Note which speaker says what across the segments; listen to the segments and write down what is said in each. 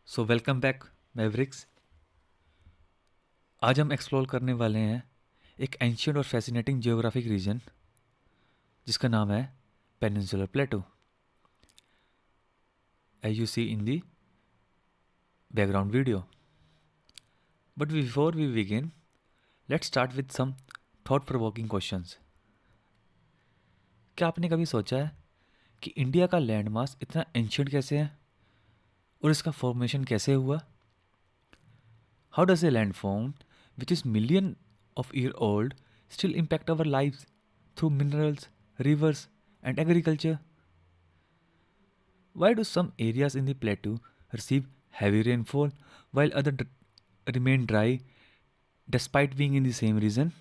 Speaker 1: So welcome back Mavericks. आज हम explore करने वाले हैं एक एंशियंट और फैसिनेटिंग जियोग्राफिक रीजन जिसका नाम है peninsular plateau, as you see in the background video. But before we begin, let's start with some thought provoking questions. क्या आपने कभी सोचा है कि इंडिया का लैंड मास इतना एंशियंट कैसे है और इसका फॉर्मेशन कैसे हुआ? How does a land form which is million of year old still impact our lives through minerals, rivers, and agriculture? Why do some areas in the plateau receive heavy rainfall while others remain dry despite being in the same region?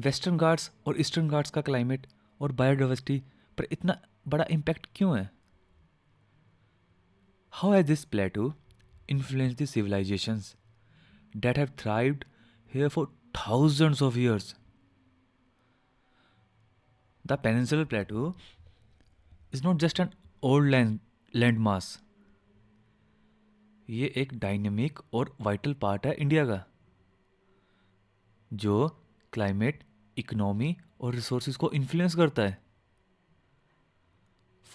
Speaker 1: Western Ghats और eastern Ghats का climate और biodiversity पर इतना बड़ा impact क्यों है? How has this plateau influenced the civilizations that have thrived here for thousands of years? The Peninsular Plateau is not just an old land mass. ये एक डायनेमिक और वाइटल पार्ट है इंडिया का, जो क्लाइमेट, इकोनॉमी और resources को influence करता है।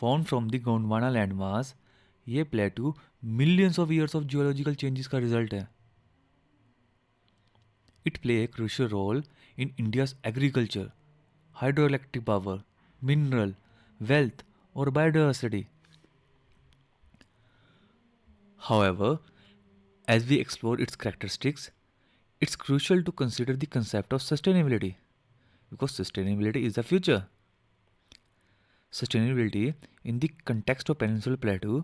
Speaker 1: Form from the Gondwana landmass, ये plateau millions of years of geological changes का रिजल्ट है। It play a crucial role in India's agriculture, hydro electric power, mineral wealth और biodiversity. However, as we explore its characteristics, it's crucial to consider the concept of sustainability because sustainability is the future. Sustainability in the context of Peninsular Plateau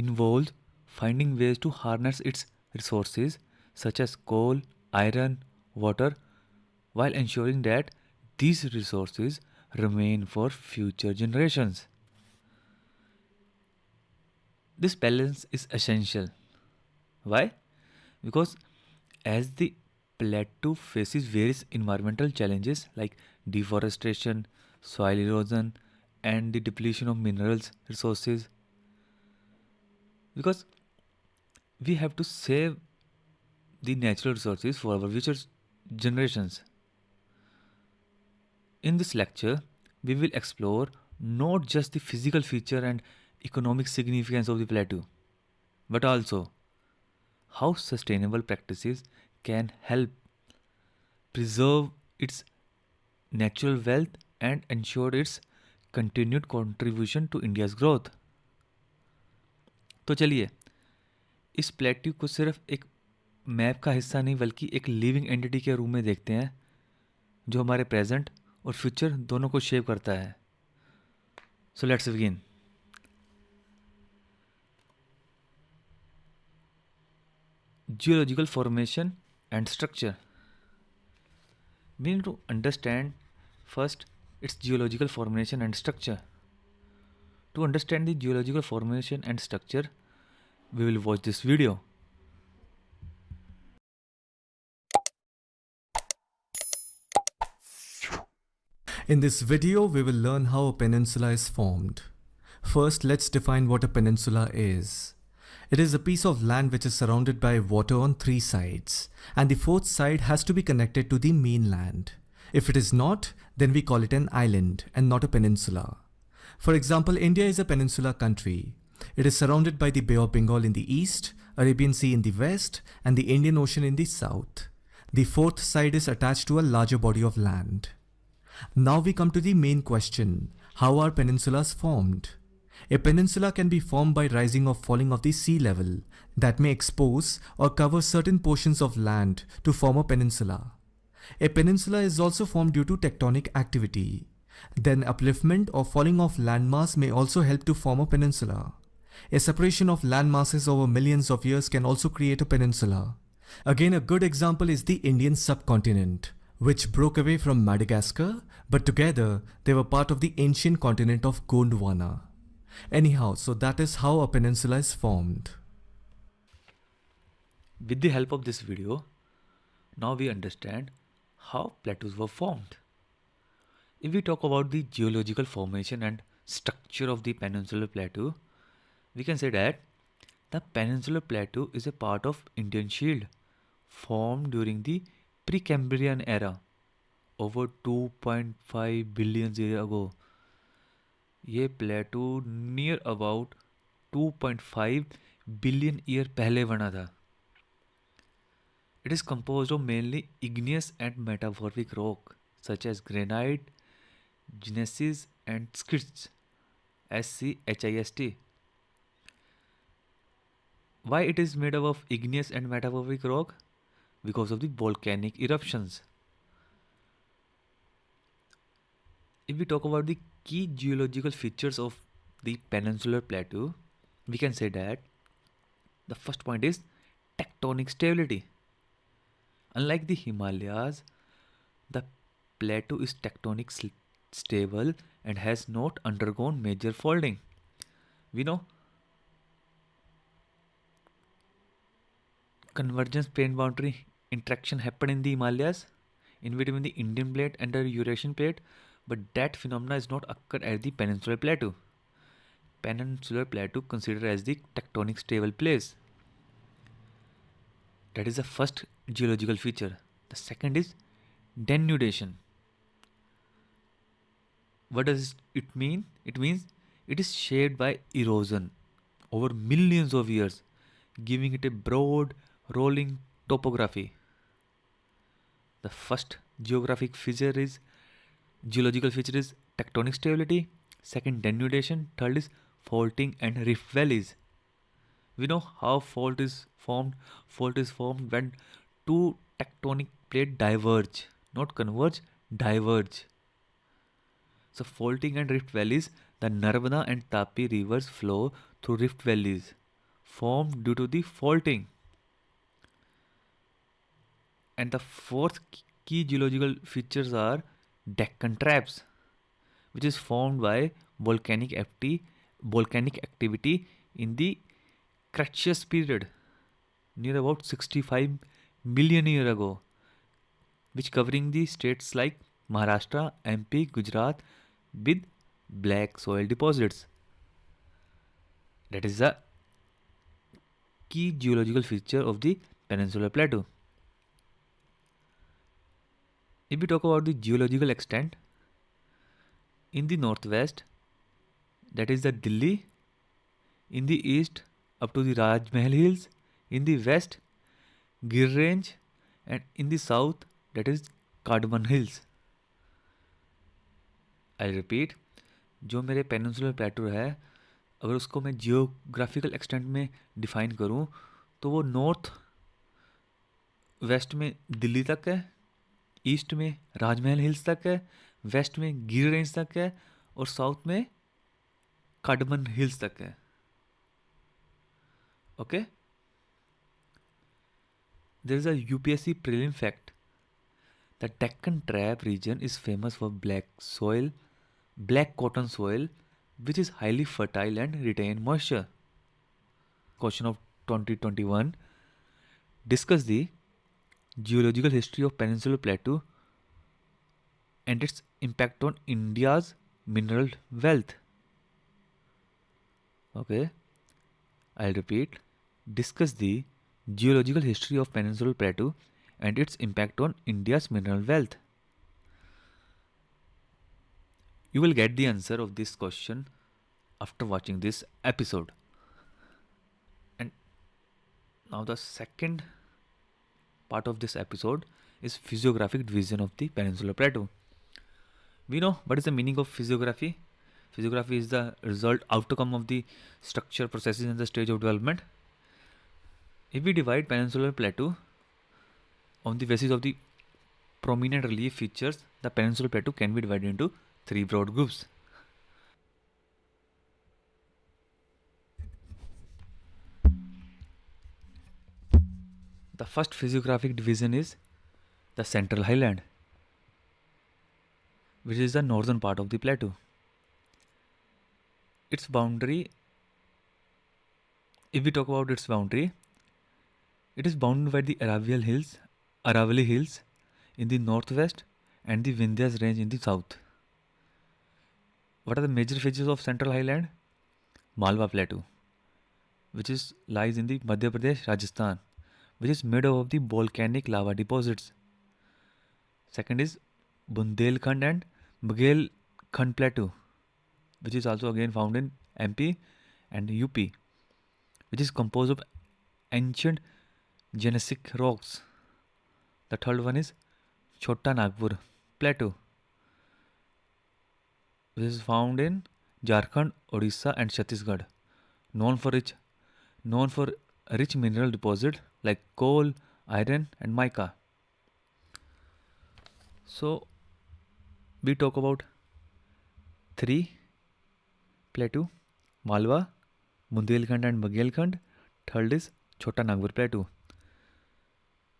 Speaker 1: involves finding ways to harness its resources such as coal, iron, water while ensuring that these resources remain for future generations. This balance is essential. Why? Because as the plateau faces various environmental challenges like deforestation, soil erosion, and the depletion of minerals resources, because we have to save the natural resources for our future generations. In this lecture, we will explore not just the physical feature and economic significance of the plateau, but also how sustainable practices can help preserve its natural wealth and ensure its continued contribution to India's growth. तो चलिए इस plateau को सिर्फ एक map का हिस्सा नहीं बल्कि एक लिविंग एंटिटी के रूप में देखते हैं जो हमारे प्रेजेंट और फ्यूचर दोनों को शेप करता है। So let's begin. Geological formation and structure. We need to understand first its geological formation and structure. To understand the geological formation and structure, we will watch this video.
Speaker 2: In this video, we will learn how a peninsula is formed. First, let's define what a peninsula is. It is a piece of land which is surrounded by water on three sides, and the fourth side has to be connected to the mainland. If it is not, then we call it an island and not a peninsula. For example, India is a peninsular country. It is surrounded by the Bay of Bengal in the east, Arabian Sea in the west, and the Indian Ocean in the south. The fourth side is attached to a larger body of land. Now we come to the main question: how are peninsulas formed? A peninsula can be formed by rising or falling of the sea level that may expose or cover certain portions of land to form a peninsula. A peninsula is also formed due to tectonic activity. Then upliftment or falling of landmass may also help to form a peninsula. A separation of land masses over millions of years can also create a peninsula. Again, a good example is the Indian subcontinent, which broke away from Madagascar, but together they were part of the ancient continent of Gondwana. Anyhow, so that is how a peninsula is formed.
Speaker 1: With the help of this video, now we understand how plateaus were formed. If we talk about the geological formation and structure of the peninsular plateau, we can say that The Peninsular Plateau is a part of Indian Shield, formed during the Precambrian era, over 2.5 billion years ago. ये प्लेटो near about 2.5 billion year पहले बना था. It is composed of mainly igneous and metamorphic rock such as granite, gneisses, and schists. SCHIST. Why it is made up of igneous and metamorphic rock? Because of the volcanic eruptions. If we talk about the key geological features of the Peninsular Plateau, we can say that the first point is tectonic stability. Unlike the Himalayas, the plateau is stable and has not undergone major folding. We know convergence plane boundary interaction happened in the Himalayas in between the Indian plate and the Eurasian plate, but that phenomena is not occurred at the Peninsular Plateau. Peninsular Plateau considered as the tectonic stable place. That is the first geological feature. The second is denudation. What does it mean? It means it is shaped by erosion over millions of years, giving it a broad, rolling topography. The first geological feature is tectonic stability. Second, denudation. Third is faulting and rift valleys. We know how fault is formed. Fault is formed when two tectonic plates diverge, not converge, diverge. So, faulting and rift valleys, the Narmada and Tapi rivers flow through rift valleys formed due to the faulting. And the fourth key geological features are Deccan Traps, which is formed by volcanic activity in the Cretaceous period, near about 65 million years ago, which covering the states like Maharashtra, MP, Gujarat with black soil deposits. That is the key geological feature of the Peninsular Plateau. If we talk about the geological extent, in the northwest, that is the Delhi, in the east, up to the Rajmahal Hills, in the west, Gir Range, and in the south, that is Cardamom Hills. I repeat, जो मेरे peninsular प्लेटो है, अगर उसको मैं geographical extent में define करूं तो वो नॉर्थ वेस्ट में दिल्ली तक है, ईस्ट में राजमहल हिल्स तक है, वेस्ट में गिर रेंज तक है और साउथ में कार्डमन हिल्स तक है. Okay, there is a UPSC prelim fact. The Deccan trap region is famous for black cotton soil which is highly fertile and retain moisture. Question of 2021: discuss the geological history of Peninsular Plateau and its impact on India's mineral wealth. Okay, I'll repeat. Discuss the geological history of Peninsular Plateau and its impact on India's mineral wealth. You will get the answer of this question after watching this episode. And now the second part of this episode is physiographic division of the Peninsular Plateau. We know what is the meaning of physiography. Physiography is the outcome of the structure, processes and the stage of development. If we divide Peninsular Plateau on the basis of the prominent relief features, the Peninsular Plateau can be divided into three broad groups. The first physiographic division is the Central Highland, which is the northern part of the plateau. Its boundary, if we talk about its boundary, it is bounded by the Aravalli Hills in the northwest and the Vindhyas Range in the south. What are the major features of Central Highland? Malwa Plateau. which is lies in the Madhya Pradesh, Rajasthan, which is made up of the volcanic lava deposits. Second is Bundelkhand and Bagelkhand Plateau, which is also again found in MP and UP, which is composed of ancient genesic rocks. The third one is Chota Nagpur Plateau, which is found in Jharkhand, Odisha, and Chhattisgarh, known for rich known for rich mineral deposit like coal, iron, and mica. So we talk about three plateau: Malwa, Bundelkhand, and Bagelkhand. Third is Chota Nagpur Plateau.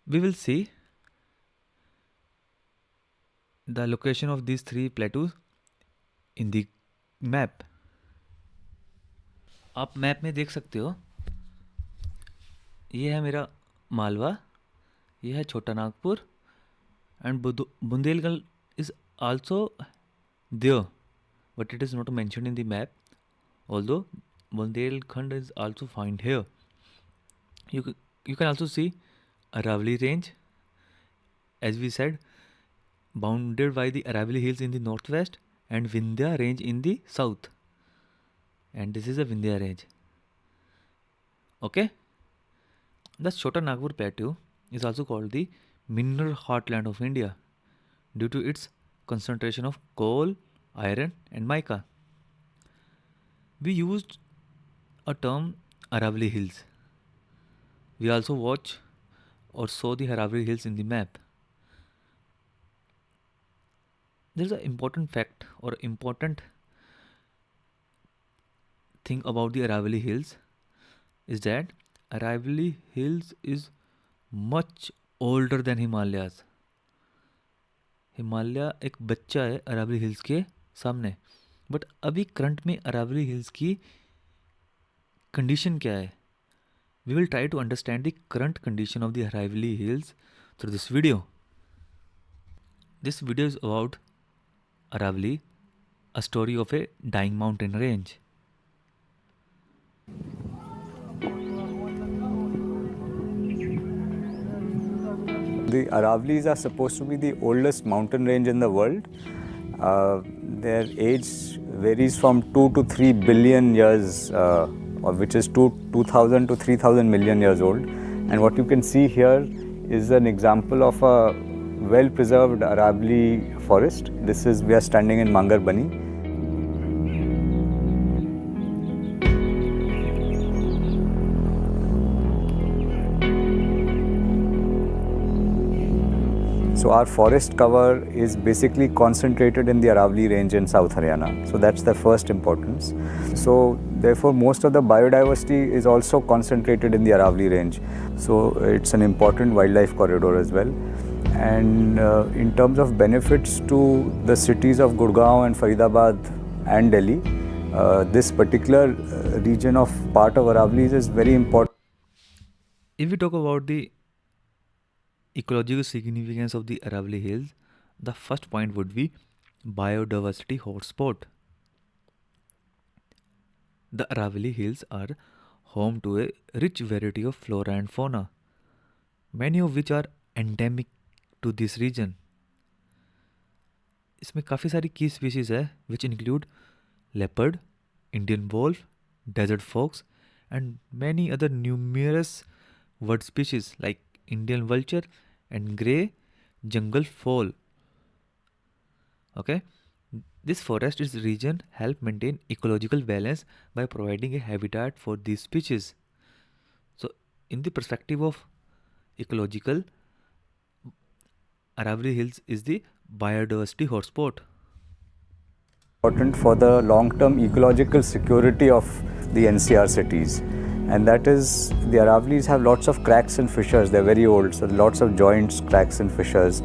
Speaker 1: We will see the location of these three plateaus in the map. आप map में देख सकते हो, ये है मेरा मालवा, ये है Chota Nagpur, and Bundelkhand is also there, but it is not mentioned in the map. Although Bundelkhand is also found here. You can also see Aravalli Range, as we said, bounded by the Aravalli Hills in the northwest and Vindhya Range in the south. And this is a Vindhya Range. Okay? The Chota Nagpur Plateau is also called the mineral heartland of India due to its concentration of coal, iron, and mica. We used a term Aravalli Hills. We also watch or saw the Aravalli Hills in the map. There is an important fact or important thing about the Aravalli Hills is that Aravalli Hills is much older than Himalayas. Himalaya एक बच्चा है Aravalli hills के सामने, but अभी current में Aravalli hills की condition क्या है? We will try to understand the current condition of the Aravalli hills through this video. This video is about Aravalli, a story of a dying mountain range.
Speaker 3: The Aravallis are supposed to be the oldest mountain range in the world. Their age varies from 2 to 3 billion years, which is 2,000 to 3,000 million years old. And what you can see here is an example of a well-preserved Aravalli forest. We are standing in Mangarbani. So our forest cover is basically concentrated in the Aravalli range in South Haryana. So that's the first importance. So therefore most of the biodiversity is also concentrated in the Aravalli range. So it's an important wildlife corridor as well. And in terms of benefits to the cities of Gurgaon and Faridabad and Delhi, this particular region of part of Aravallis is very important.
Speaker 1: If we talk about the ecological significance of the Aravalli Hills, the first point would be biodiversity hotspot. The Aravalli Hills are home to a rich variety of flora and fauna, many of which are endemic to this region. इसमें काफ़ी सारी key species है which include leopard, Indian wolf, desert fox, and many other numerous bird species like Indian vulture and grey jungle fowl. Okay, this forest region help maintain ecological balance by providing a habitat for these species. So, in the perspective of ecological, Aravalli Hills is the biodiversity hotspot.
Speaker 3: Important for the long-term ecological security of the NCR cities. And that is, the Aravallis have lots of cracks and fissures. They're very old, so lots of joints, cracks and fissures.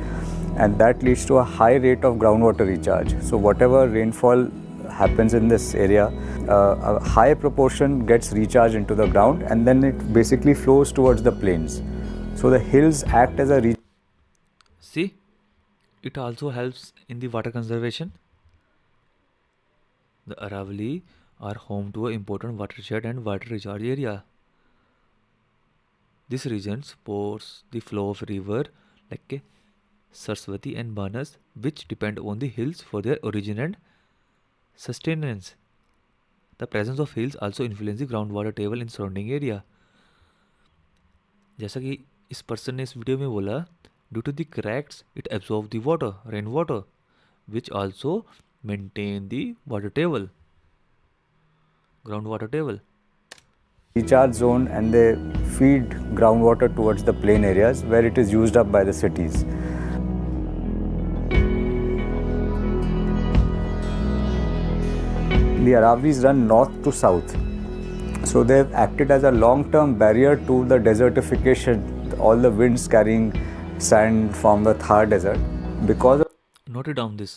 Speaker 3: And that leads to a high rate of groundwater recharge. So whatever rainfall happens in this area, a high proportion gets recharged into the ground and then it basically flows towards the plains. So the hills act as a
Speaker 1: See, it also helps in the water conservation. The Aravalli are home to an important watershed and water recharge area. This region supports the flow of river like Saraswati and Banas, which depend on the hills for their origin and sustenance. The presence of hills also influence the groundwater table in surrounding area. जैसा कि इस person ने इस video में बोला, due to the cracks it absorb the water, rain water, which also maintain the water table, ground water table.
Speaker 3: Recharge zone, and they feed groundwater towards the plain areas where it is used up by the cities. The Aravallis run north to south, so they've acted as a long-term barrier to the desertification, all the winds carrying sand from the Thar desert. Because of
Speaker 1: Note down this.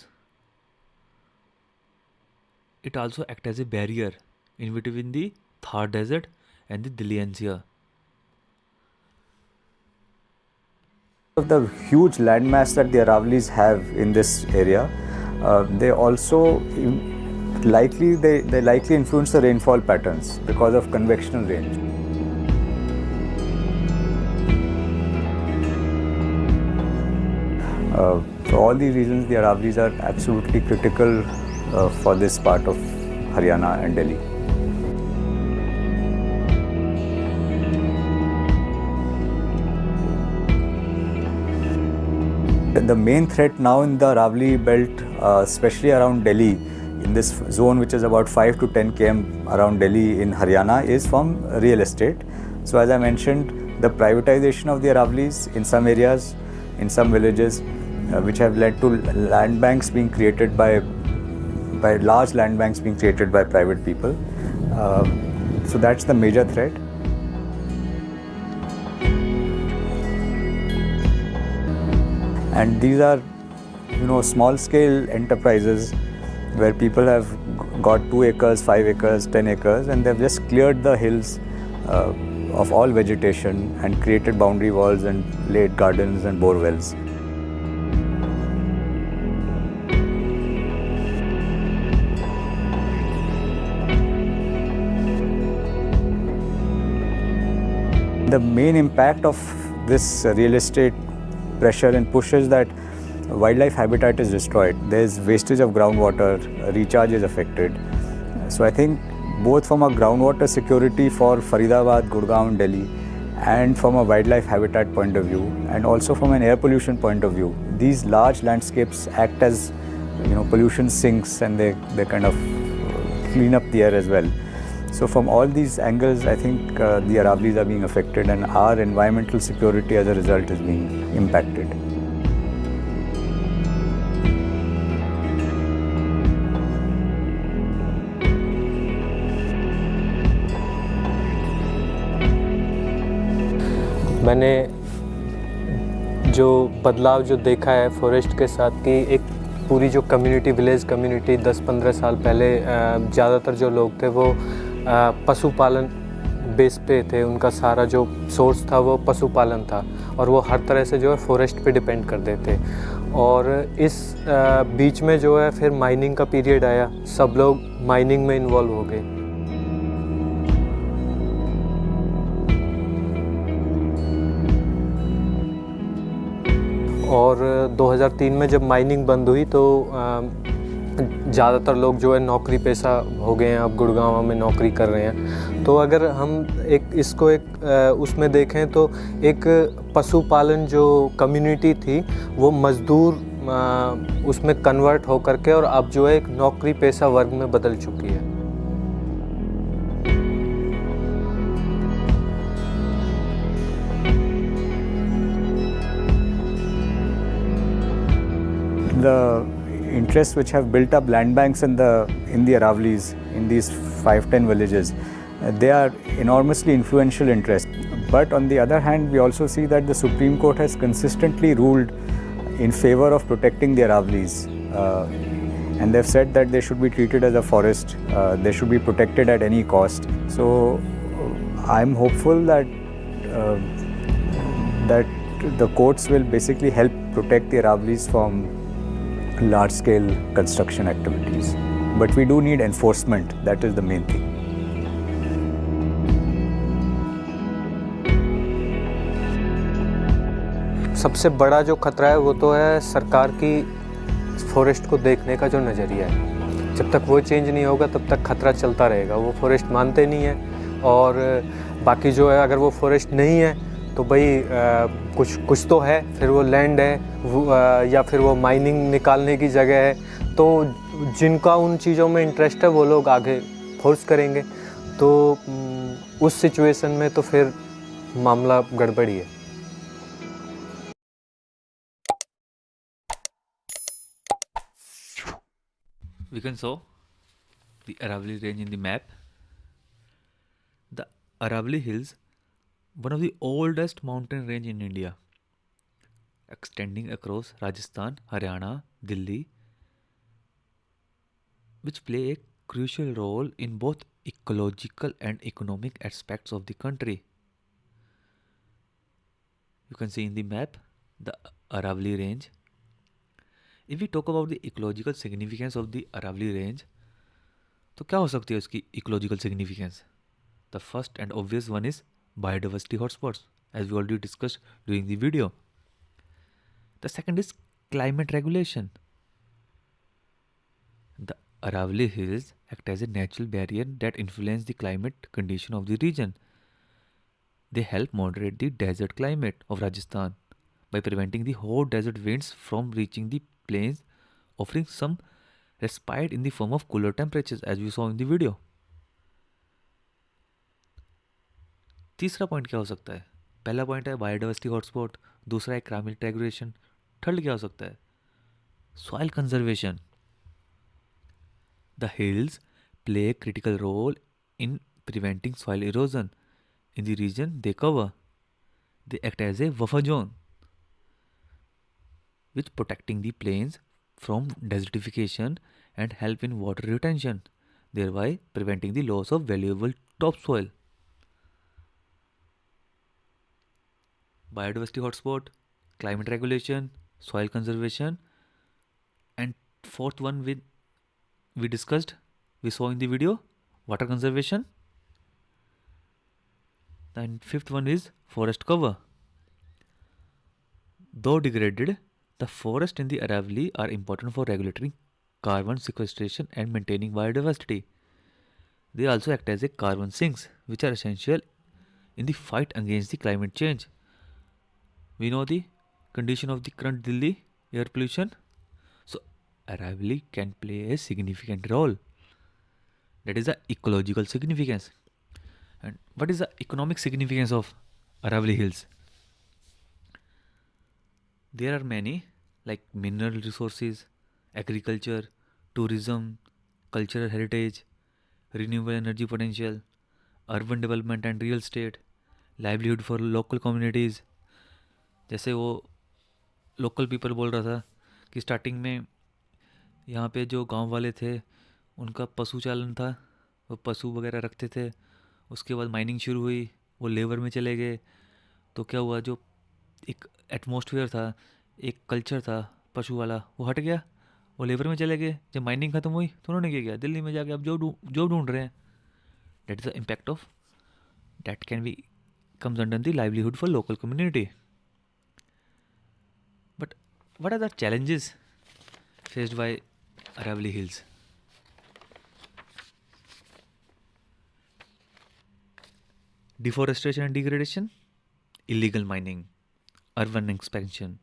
Speaker 1: It also acts as a barrier in between the Thar desert and the Delhi NCR.
Speaker 3: of the huge landmass that the Aravallis have in this area, they also likely influence the rainfall patterns because of convectional range. For all these reasons, the Aravallis are absolutely critical for this part of Haryana and Delhi. The main threat now in the Aravalli belt, especially around Delhi, in this zone which is about 5 to 10 km around Delhi in Haryana, is from real estate. So as I mentioned, the privatization of the Aravallis in some areas, in some villages, which have led to land banks being created by large land banks being created by private people. So that's the major threat. And these are, small scale enterprises where people have got 2 acres, 5 acres, 10 acres, and they've just cleared the hills of all vegetation and created boundary walls and laid gardens and bore wells. The main impact of this real estate pressure and push is that wildlife habitat is destroyed. There's wastage of groundwater, recharge is affected. So I think both from a groundwater security for Faridabad, Gurgaon and Delhi, and from a wildlife habitat point of view, and also from an air pollution point of view, these large landscapes act as pollution sinks, and they kind of clean up the air as well. So from all these angles, I think the Aravallis are being affected, and our environmental security as a result is being impacted.
Speaker 4: मैंने जो बदलाव जो देखा है forest के साथ कि एक पूरी जो कम्युनिटी, विलेज कम्युनिटी 10-15 साल पहले ज़्यादातर जो लोग थे वो पशुपालन बेस पे थे, उनका सारा जो सोर्स था वो पशुपालन था और वो हर तरह से जो है फॉरेस्ट पे डिपेंड करते थे। और इस बीच में जो है फिर माइनिंग का पीरियड आया, सब लोग माइनिंग में इन्वॉल्व हो गए। और 2003 में जब माइनिंग बंद हुई तो ज़्यादातर लोग जो है नौकरी पेशा हो गए हैं, अब गुड़गांव में नौकरी कर रहे हैं। तो अगर हम इसको उसमें देखें तो एक पशुपालन जो कम्युनिटी थी वो मज़दूर उसमें कन्वर्ट हो करके और अब जो है एक नौकरी पेशा वर्ग में बदल चुकी है।
Speaker 3: The interests which have built up land banks in the Aravallis, in these 5-10 villages, they are enormously influential interests. But on the other hand, we also see that the Supreme Court has consistently ruled in favor of protecting the Aravallis. And they've said that they should be treated as a forest, they should be protected at any cost. So I'm hopeful that the courts will basically help protect the Aravallis from large-scale construction activities. But we do need enforcement, that is the main thing.
Speaker 4: सबसे बड़ा जो खतरा है वो तो है सरकार की फॉरेस्ट को देखने का जो नज़रिया है। जब तक वो चेंज नहीं होगा तब तक खतरा चलता रहेगा। वो फॉरेस्ट मानते नहीं है और बाकी जो है अगर वो फॉरेस्ट नहीं है तो भाई कुछ तो है, फिर वो लैंड है या फिर वो माइनिंग निकालने की जगह है। तो जिनका उन चीज़ों में इंटरेस्ट है वो लोग आगे फोर्स करेंगे। तो उस सिचुएशन में तो फिर मामला गड़बड़ी है।
Speaker 1: We can saw the Aravalli range in the map. The Aravalli Hills, one of the oldest mountain range in India, extending across Rajasthan, Haryana, Delhi, which play a crucial role in both ecological and economic aspects of the country. You can see in the map the Aravalli range. If we talk about the ecological significance of the Aravalli range, तो क्या हो सकती है उसकी ecological significance? The first and obvious one is biodiversity hotspots, as we already discussed during the video. The second is climate regulation. The Aravalli Hills act as a natural barrier that influence the climate condition of the region. They help moderate the desert climate of Rajasthan by preventing the hot desert winds from reaching the plains, offering some respite in the form of cooler temperatures, as we saw in the video. तीसरा point क्या हो सकता है? पहला point है biodiversity hotspot, दूसरा है climate regulation, third क्या हो सकता है? Soil conservation. The hills play a critical role in preventing soil erosion in the region they cover. They act as a buffer zone, which protecting the plains from desertification and help in water retention, thereby preventing the loss of valuable topsoil. Biodiversity hotspot, climate regulation, soil conservation, and fourth one we discussed, we saw in the video, water conservation. And fifth one is forest cover. Though degraded, the forests in the Aravalli are important for regulating carbon sequestration and maintaining biodiversity. They also act as a carbon sinks, which are essential in the fight against the climate change. We know the condition of the current Delhi air pollution. So, Aravalli can play a significant role. That is the ecological significance. And what is the economic significance of Aravalli Hills? There are many, like mineral resources, agriculture, tourism, cultural heritage, renewable energy potential, urban development and real estate, livelihood for local communities. जैसे वो local people बोल रहा था कि starting में यहाँ पे जो गांव वाले थे उनका पशु चालन था, वो पशु वगैरह रखते थे. उसके बाद माइनिंग शुरू हुई, वो लेबर में चले गए. तो क्या हुआ, जो एक एटमॉस्फेयर था, एक कल्चर था पशु वाला, वो हट गया, वो लेबर में चले गए. जब माइनिंग खत्म हुई तो उन्होंने क्या किया, दिल्ली में जाके अब जॉब ढूंढ रहे हैं. That is the impact of that can be comes under the livelihood for local community. But what are the challenges faced by Aravalli Hills? Deforestation and degradation, illegal mining, urban expansion,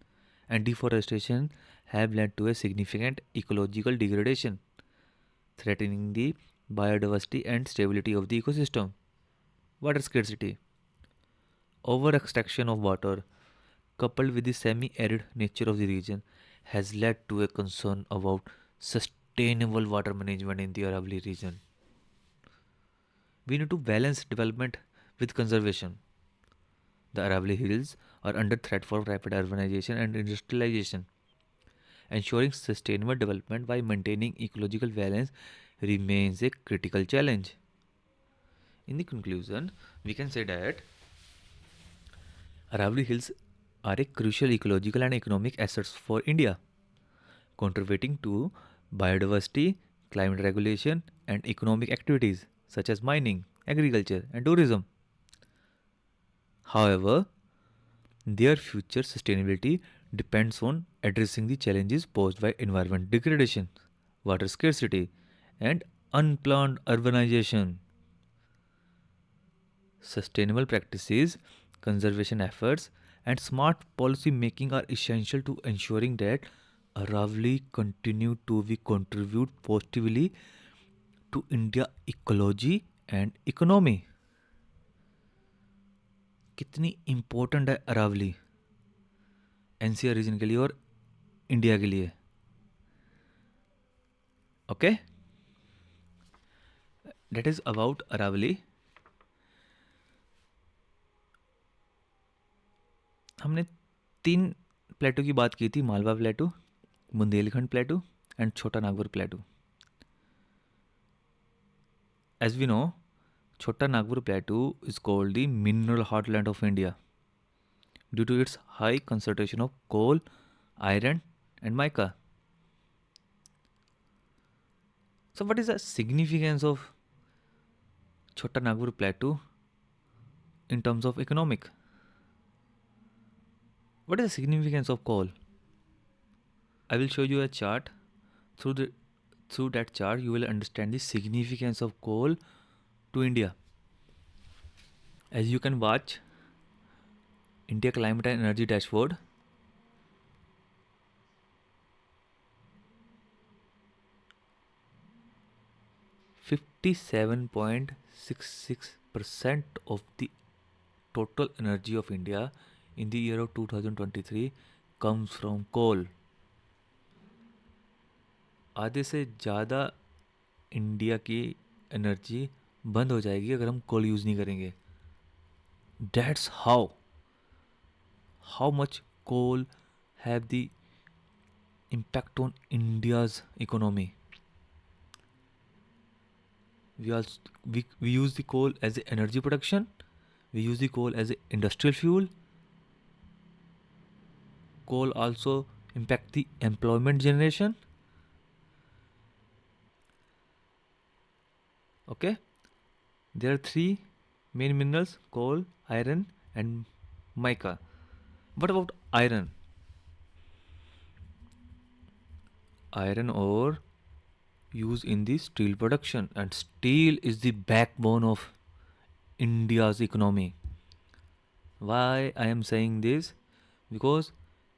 Speaker 1: and deforestation have led to a significant ecological degradation, threatening the biodiversity and stability of the ecosystem. Water scarcity, over extraction of water, coupled with the semi arid nature of the region, has led to a concern about sustainable water management in the Aravalli region. We need to balance development with conservation. The Aravalli Hills are under threat for rapid urbanization and industrialization. Ensuring sustainable development by maintaining ecological balance remains a critical challenge. In the conclusion, we can say that Aravalli Hills are a crucial ecological and economic assets for India, contributing to biodiversity, climate regulation, and economic activities such as mining, agriculture, and tourism. However, their future sustainability depends on addressing the challenges posed by environment degradation, water scarcity, and unplanned urbanization. Sustainable practices, conservation efforts, and smart policy making are essential to ensuring that Aravali continue to be contribute positively to India ecology and economy. कितनी important है Aravalli NCR region के लिए और India के लिए. Okay, that is about Aravalli. हमने 3 plateau की बात की थी, Malwa plateau, Bundelkhand plateau and Chota Nagpur plateau. As we know, Chota Nagpur plateau is called the mineral heartland of India due to its high concentration of coal, iron, and mica. So, what is the significance of Chota Nagpur Plateau in terms of economic? What is the significance of coal? I will show you a chart. Through that chart, you will understand the significance of coal to India. As you can watch, India Climate and Energy Dashboard. (57.66% of the total energy of India in the year of 2023 comes from coal. आधे से ज़्यादा India की energy बंद हो जाएगी अगर हम कोल use नहीं करेंगे. That's how much coal have the impact on India's economy. We use the coal as a energy production. We use the coal as a industrial fuel. Coal also impact the employment generation. Okay, there are 3 main minerals: coal, iron, and mica. What about iron? Iron ore used in the steel production, and steel is the backbone of India's economy. Why I am saying this? Because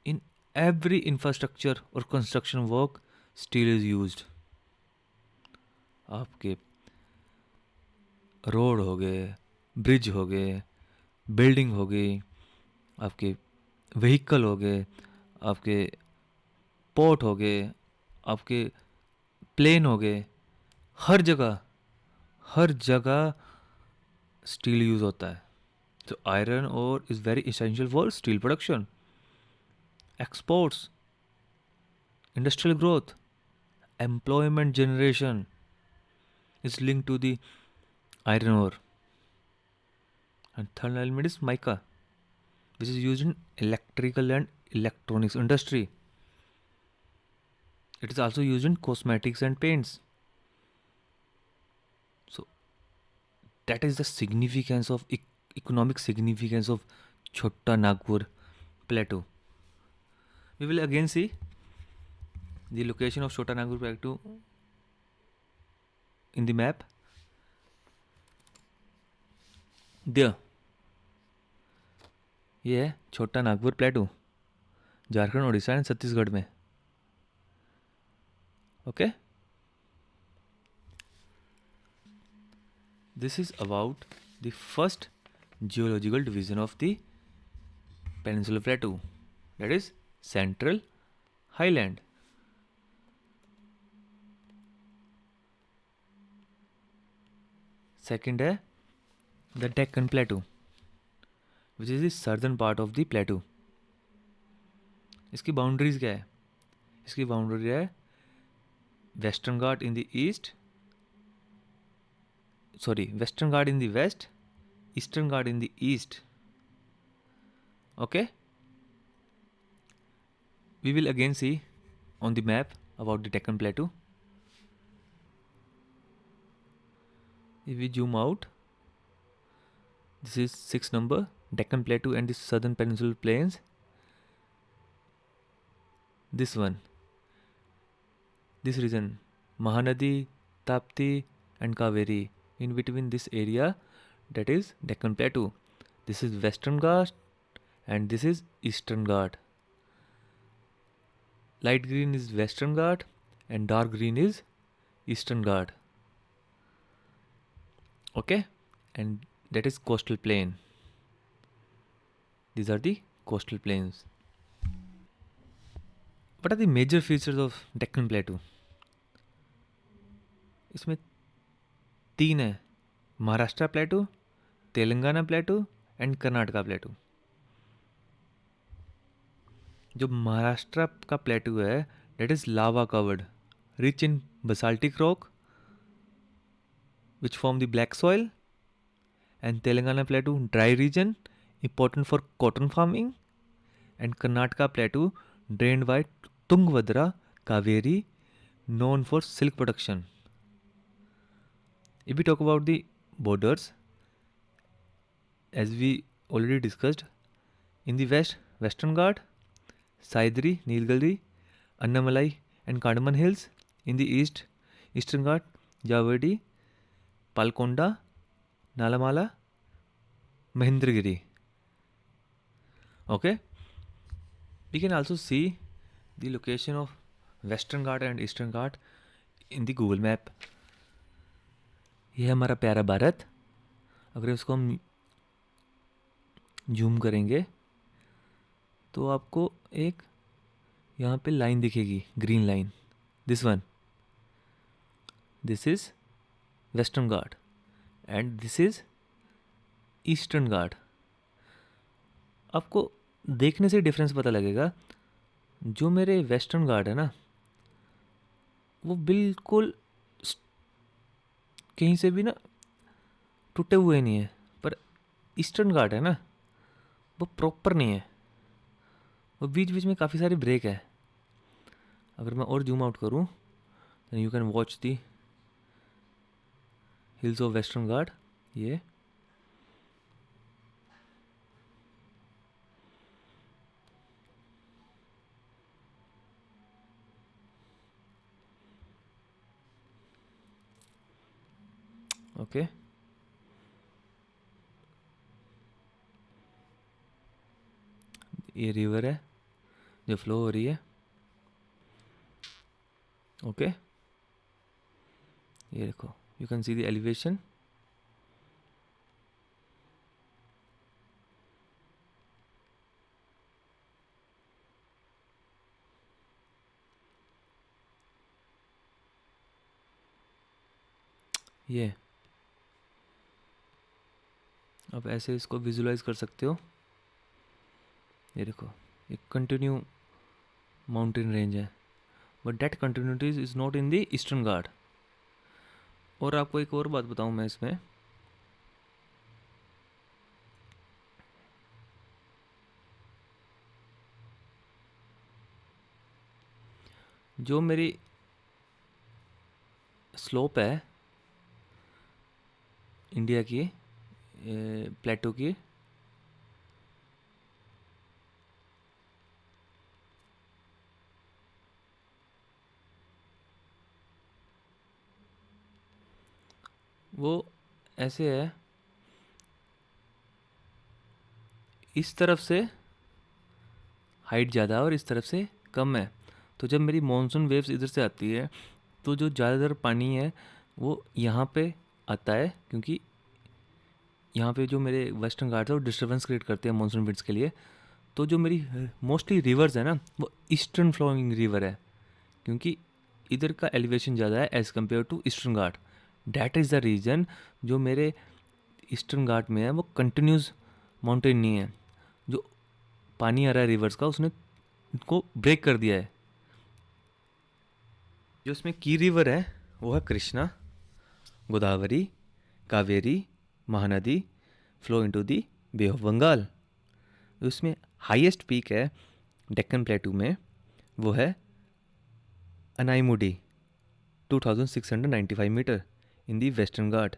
Speaker 1: in every infrastructure or construction work, steel is used. आपके road हो गए, bridge हो गए, building हो गई, आपके vehicle हो गए, आपके पोर्ट हो गए, आपके प्लेन हो गए, हर जगह स्टील यूज़ होता है. तो iron ore is very essential for steel production, exports, industrial growth, employment generation is linked to the iron ore. And third element is mica, which is used in electrical and electronics industry. It is also used in cosmetics and paints. So that is the significance of economic significance of Chota Nagpur Plateau. We will again see the location of Chota Nagpur Plateau in the map. There, ये है Chota Nagpur plateau, Jharkhand, Orissa and Chhattisgarh में. Okay, this is about the first geological division of the peninsular plateau, that is central highland. Second है the Deccan plateau, which is the southern part of the plateau. इसकी boundaries क्या है? इसकी boundary है Western Ghat in the east, Western Ghat in the west, Eastern Ghat in the east. Okay, we will again see on the map about the Deccan प्लेटू. If we zoom out, this is 6 number, Deccan Plateau and the southern peninsular plains. This one, this region, Mahanadi, Tapti, and Kaveri. In between this area, that is Deccan Plateau. This is Western Ghat, and this is Eastern Ghat. Light green is Western Ghat, and dark green is Eastern Ghat. Okay, and that is coastal plain. These are the coastal plains. What are the major features of Deccan Plateau? इसमें 3 है, Maharashtra plateau, Telangana plateau and Karnataka plateau. जो महाराष्ट्र का plateau है that is lava covered, rich in basaltic rock which form the black soil, and Telangana plateau dry region important for cotton farming, and Karnataka plateau drained by Tungabhadra, Kaveri, known for silk production. If we talk about the borders, as we already discussed, in the west, Western Ghat, Saidri, Nilgiri, Annamalai and Cardamom hills. In the east, Eastern Ghat, Javadi, Palkonda, Nalamala, Mahendragiri. Okay, we can also see the location of Western Ghat and Eastern Ghat in the Google map. ये है हमारा प्यारा भारत. अगर इसको हम zoom करेंगे तो आपको एक यहाँ पे लाइन दिखेगी, green line. This one, this is Western Ghat and this is Eastern Ghat. आपको देखने से डिफरेंस पता लगेगा. जो मेरे वेस्टर्न घाट है ना, वो बिल्कुल कहीं से भी ना टूटे हुए नहीं है, पर ईस्टर्न घाट है ना, वो प्रॉपर नहीं है, वो बीच बीच में काफ़ी सारे ब्रेक है. अगर मैं और जूम आउट करूँ तो you can watch the hills of Western Ghat. ये ओके, ये रिवर है जो फ्लो हो रही है. ओके, ये देखो, you can see the elevation. ये आप ऐसे इसको विजुलाइज कर सकते हो. ये देखो, एक कंटिन्यू माउंटेन रेंज है, but that continuities is not in the Eastern Ghat. और आपको एक और बात बताऊं मैं इसमें, जो मेरी स्लोप है इंडिया की प्लेटो की, वो ऐसे है, इस तरफ से हाइट ज़्यादा है और इस तरफ से कम है. तो जब मेरी मॉनसून वेव्स इधर से आती है तो जो ज़्यादातर पानी है वो यहाँ पे आता है, क्योंकि यहाँ पे जो मेरे वेस्टर्न घाट्स है वो डिस्टर्बेंस क्रिएट करते हैं मॉनसून विंड्स के लिए. तो जो मेरी मोस्टली रिवर्स है ना, वो ईस्टर्न फ्लोइंग रिवर है, क्योंकि इधर का एलिवेशन ज़्यादा है as compare to Eastern Ghat. That is the reason जो मेरे ईस्टर्न घाट में है वो कंटिन्यूस माउंटेन नहीं है. जो पानी आ रहा है रिवर्स का, उसने को ब्रेक कर दिया है. जो इसमें की रिवर है वो है Krishna, Godavari, Kaveri, Mahanadi, flow into the Bay of Bengal. उसमें हाईएस्ट पीक है डेक्कन प्लेटू में, वो है Anamudi 2695 metre in the Western Ghat,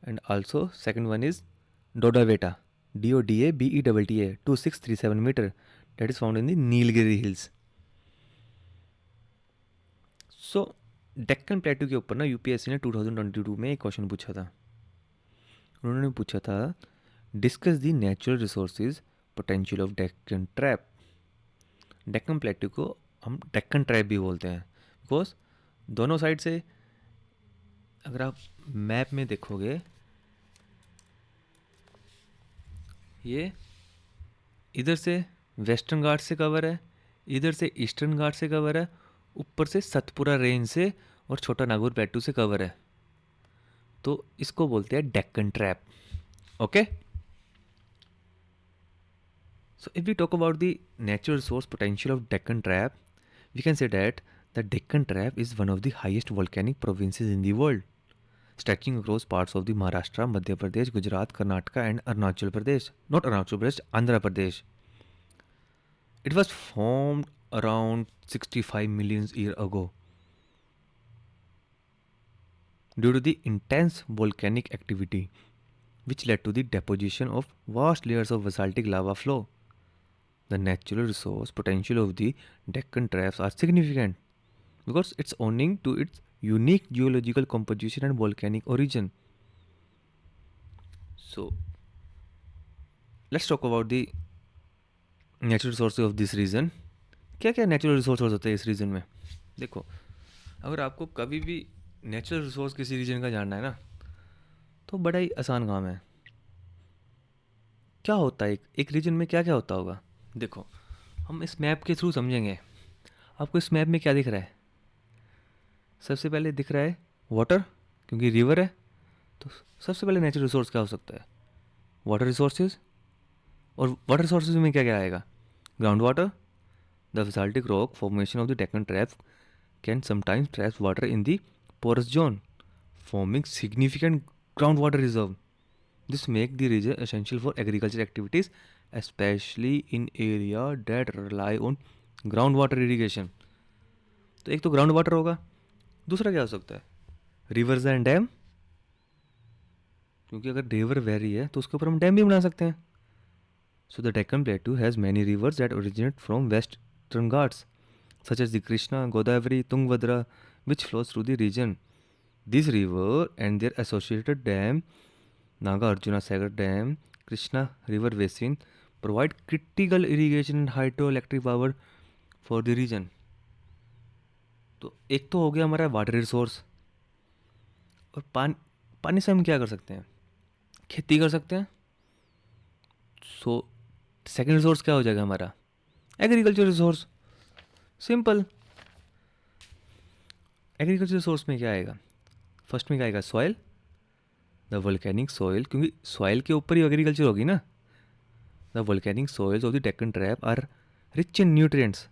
Speaker 1: and also second one is Dodaveta, DODA 2637 meter that is found in the Nilgiri hills. सो डेक्कन प्लेटू के ऊपर ना यूपीएससी ने 2022 में एक क्वेश्चन पूछा था. उन्होंने पूछा था discuss the natural resources potential of Deccan trap. Deccan प्लेटू को हम डेक्कन ट्रैप भी बोलते हैं बिकॉज दोनों साइड से अगर आप मैप में देखोगे ये इधर से वेस्टर्न घाट से कवर है, इधर से ईस्टर्न घाट से कवर है, ऊपर से सतपुरा रेंज से और छोटा नागौर प्लेटू से कवर है. तो इसको बोलते हैं Deccan trap. Okay, so if we talk about the natural resource potential of Deccan trap, we can say that the Deccan trap is one of the highest volcanic provinces in the world, stretching across parts of the Maharashtra, Madhya Pradesh, Gujarat, Karnataka and Arunachal Pradesh. Not Arunachal Pradesh, Andhra Pradesh. It was formed around 65 million years ago due to the intense volcanic activity which led to the deposition of vast layers of basaltic lava flow. The natural resource potential of the Deccan Traps are significant because it's owing to its unique geological composition and volcanic origin. So let's talk about the natural resources of this region. क्या क्या natural resource होते हैं इस reason में? देखो, अगर आपको कभी भी नेचुरल रिसोर्स किसी रीजन का जानना है ना, तो बड़ा ही आसान काम है. क्या होता है एक रीजन में, क्या क्या होता होगा? देखो, हम इस मैप के थ्रू समझेंगे. आपको इस मैप में क्या दिख रहा है? सबसे पहले दिख रहा है वाटर, क्योंकि रिवर है. तो सबसे पहले नेचुरल रिसोर्स क्या हो सकता है? Water resources. और वाटर रिसोर्सेज में क्या क्या आएगा? Ground water. The basaltic rock formation of the Deccan trap can sometimes trap water in the porous zone, forming significant ground water reserve. This make the region essential for agriculture activities, especially in area that rely on ground water irrigation. तो एक तो ground water होगा, दूसरा क्या हो सकता है? Reverse and dam, क्योंकि अगर रिवर वैरी है तो उसके ऊपर हम डैम भी बना सकते हैं. So the Deccan plateau has many rivers that originate from Western Ghats such as the Krishna, Godavari, Tungabhadra which flows through the region. This river and their associated dam, Nagarjuna Sagar dam, Krishna river basin, provide critical irrigation and hydro electric power for the region. तो एक तो हो गया हमारा water resource. और पानी से हम क्या कर सकते हैं? खेती कर सकते हैं. सो सेकंड रिसोर्स क्या हो जाएगा हमारा? Agriculture resource. Simple. Agriculture resource में क्या आएगा? फर्स्ट में क्या आएगा? सॉइल. द वोल्केनिक सॉइल, क्योंकि सॉइल के ऊपर ही एग्रीकल्चर होगी ना. The volcanic soils of the Deccan trap are rich in nutrients,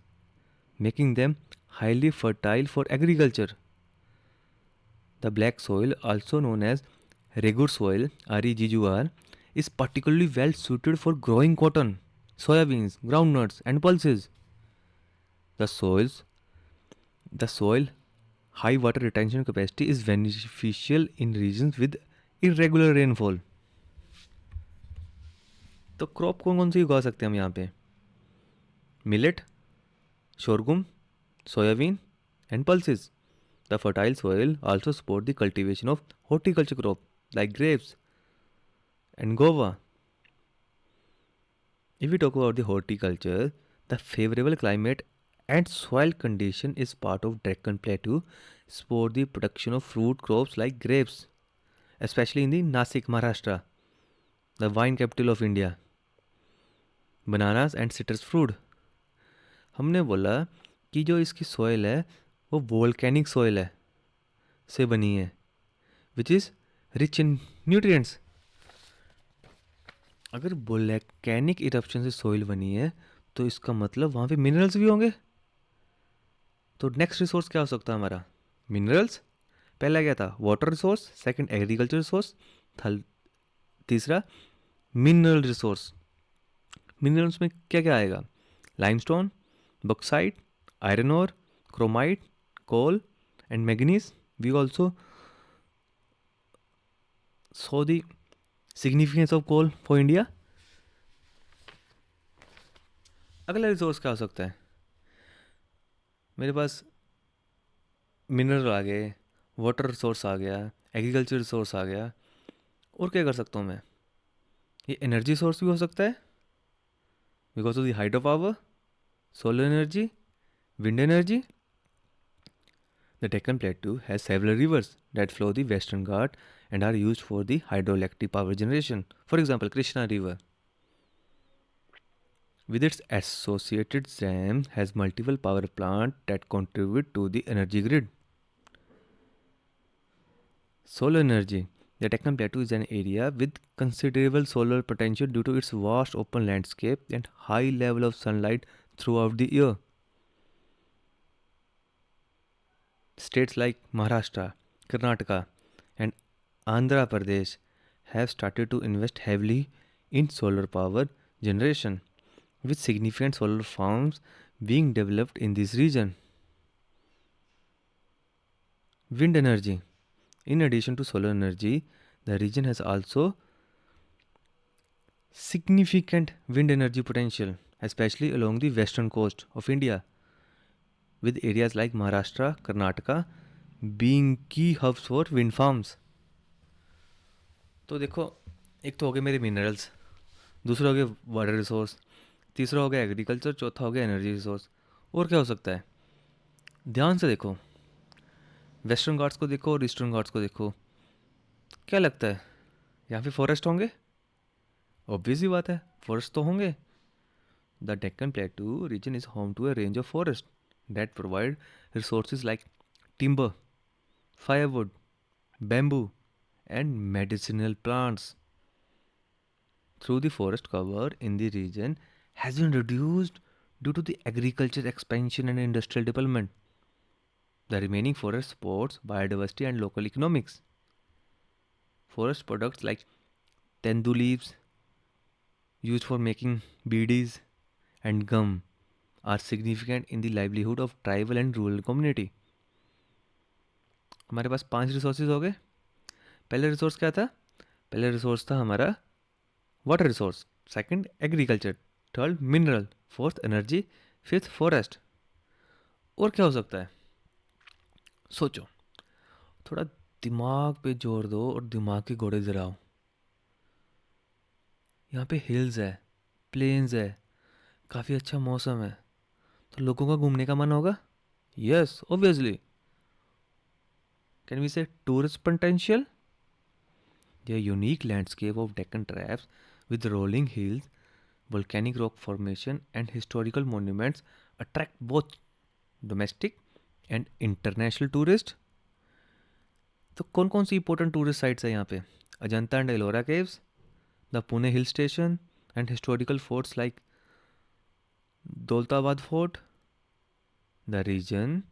Speaker 1: making them highly fertile for agriculture. The black soil, also known as Regur soil (REGUR), is particularly well suited for growing cotton, soybeans, groundnuts, and pulses. The soil high water retention capacity is beneficial in regions with irregular rainfall. तो crop कौन कौन सी उगा सकते हैं हम यहाँ पे? Millet, sorghum, soybean and pulses. The fertile soil also support the cultivation of horticulture crop like grapes and guava. If we talk about the horticulture, the favorable climate and soil condition is part of Deccan Plateau support the production of fruit crops like grapes, especially in the Nasik, Maharashtra, the wine capital of India. Bananas and citrus fruit. हमने बोला कि जो इसकी soil है वो volcanic soil है से बनी है, which is rich in nutrients. अगर वोल्केनिक इरप्शन से सॉइल बनी है तो इसका मतलब वहाँ पे मिनरल्स भी होंगे. तो नेक्स्ट रिसोर्स क्या हो सकता है हमारा? मिनरल्स. पहला क्या था? Water resource. Second agriculture resource. तीसरा मिनरल रिसोर्स. मिनरल्स में क्या क्या आएगा? Limestone, bauxite, iron ore, chromite, coal and manganese. We also saw the significance of coal for India. अगला रिसोर्स क्या हो सकता है? मेरे पास मिनरल आ गए, वाटर रिसोर्स आ गया, एग्रीकल्चर रिसोर्स आ गया, और क्या कर सकता हूँ मैं? ये एनर्जी सोर्स भी हो सकता है because of the hydro power, solar energy, wind energy. The Deccan Plateau has several rivers that flow the Western Ghat and are used for the hydroelectric power generation. For example, Krishna River, with its associated dam, has multiple power plants that contribute to the energy grid. Solar energy. The Deccan Plateau is an area with considerable solar potential due to its vast open landscape and high level of sunlight throughout the year. States like Maharashtra, Karnataka, and Andhra Pradesh have started to invest heavily in solar power generation, with significant solar farms being developed in this region. Wind energy. In addition to solar energy, the region has also significant wind energy potential, especially along the western coast of India, with areas like Maharashtra, Karnataka being key hubs for wind farms. तो देखो, एक तो हो गए मेरे minerals, दूसरा हो गया वाटर रिसोर्स, तीसरा हो गया एग्रीकल्चर, चौथा हो गया एनर्जी रिसोर्स। और क्या हो सकता है? ध्यान से देखो, वेस्टर्न घाट्स को देखो और ईस्टर्न घाट्स को देखो, क्या लगता है यहाँ पे फॉरेस्ट होंगे? ऑब्वियस ही बात है, फॉरेस्ट तो होंगे। The Deccan plateau region is home to a range of forest that provide resources like timber, firewood, bamboo, and medicinal plants. Through the forest cover in the region has been reduced due to the agriculture expansion and industrial development. The remaining forest supports biodiversity and local economics. Forest products like tendu leaves used for making beedies and gum are significant in the livelihood of tribal and rural community. हमारे पास 5 resources हो गए। पहला resource क्या था? पहला resource था हमारा water resource, second agriculture, third mineral, fourth energy, fifth forest. और क्या हो सकता है? सोचो, थोड़ा दिमाग पे जोर दो और दिमाग के घोड़े गिराओ। यहाँ पे हिल्स है, प्लेन्स है, काफ़ी अच्छा मौसम है, तो लोगों का घूमने का मन होगा। Yes, obviously. कैन वी से tourist potential? The unique landscape of Deccan Traps with rolling hills, volcanic rock formation and historical monuments attract both domestic and international tourists. तो कौन कौन सी इंपॉर्टेंट टूरिस्ट साइट्स है यहाँ पे? Ajanta and Ellora caves, the Pune hill station and historical forts like Daulatabad fort. The region,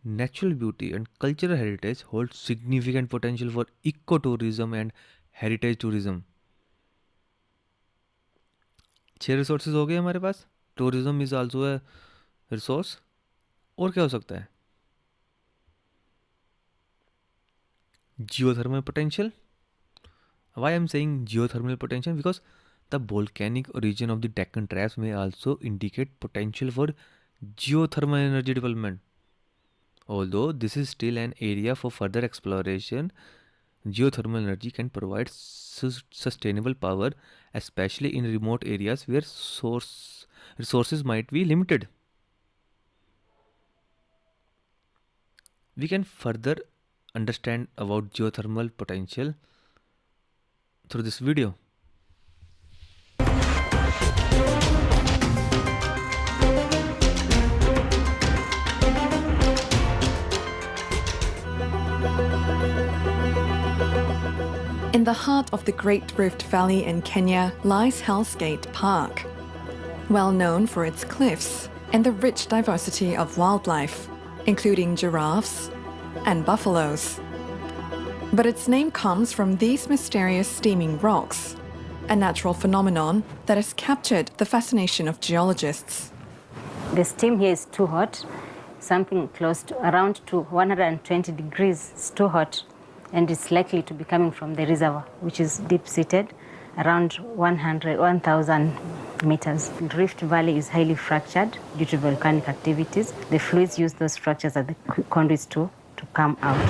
Speaker 1: natural beauty and cultural heritage hold significant potential for ecotourism and heritage tourism. 6 resources हो गए हमारे पास. Tourism is also a resource. और क्या हो सकता है? Geothermal potential. Why I'm saying geothermal potential? Because the volcanic origin of the Deccan Traps may also indicate potential for geothermal energy development. Although this is still an area for further exploration, geothermal energy can provide sustainable power, especially in remote areas where resources might be limited. We can further understand about geothermal potential through this video.
Speaker 5: In the heart of the Great Rift Valley in Kenya lies Hell's Gate Park, well known for its cliffs and the rich diversity of wildlife, including giraffes and buffaloes. But its name comes from these mysterious steaming rocks, a natural phenomenon that has captured the fascination of geologists.
Speaker 6: The steam here is too hot, something close to around to 120 degrees is too hot, and it's likely to be coming from the reservoir, which is deep-seated, around 1,000 meters. The Rift Valley is highly fractured due to volcanic activities. The fluids use those fractures as the conduits to come out.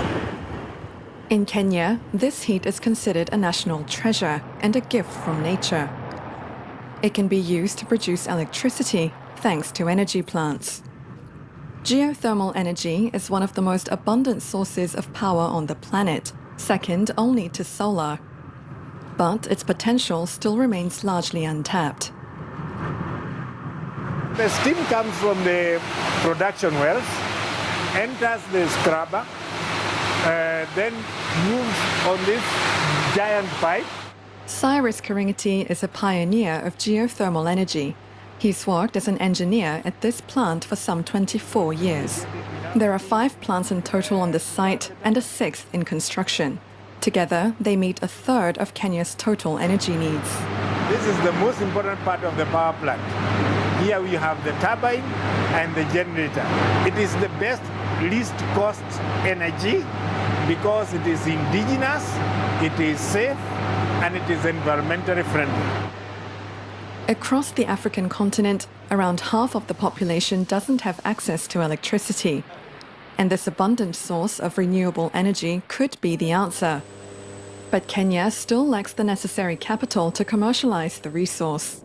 Speaker 5: In Kenya, this heat is considered a national treasure and a gift from nature. It can be used to produce electricity thanks to energy plants. Geothermal energy is one of the most abundant sources of power on the planet, second only to solar. But its potential still remains largely untapped.
Speaker 7: The steam comes from the production wells, enters the scrubber, then moves on this giant pipe.
Speaker 5: Cyrus Karingati is a pioneer of geothermal energy. He's worked as an engineer at this plant for some 24 years. There are 5 plants in total on the site and a 6th in construction. Together, they meet a third of Kenya's total energy needs.
Speaker 7: This is the most important part of the power plant. Here we have the turbine and the generator. It is the best, least cost energy because it is indigenous, it is safe, and it is environmentally friendly.
Speaker 5: Across the African continent, around half of the population doesn't have access to electricity. And this abundant source of renewable energy could be the answer. But Kenya still lacks the necessary capital to commercialize the resource.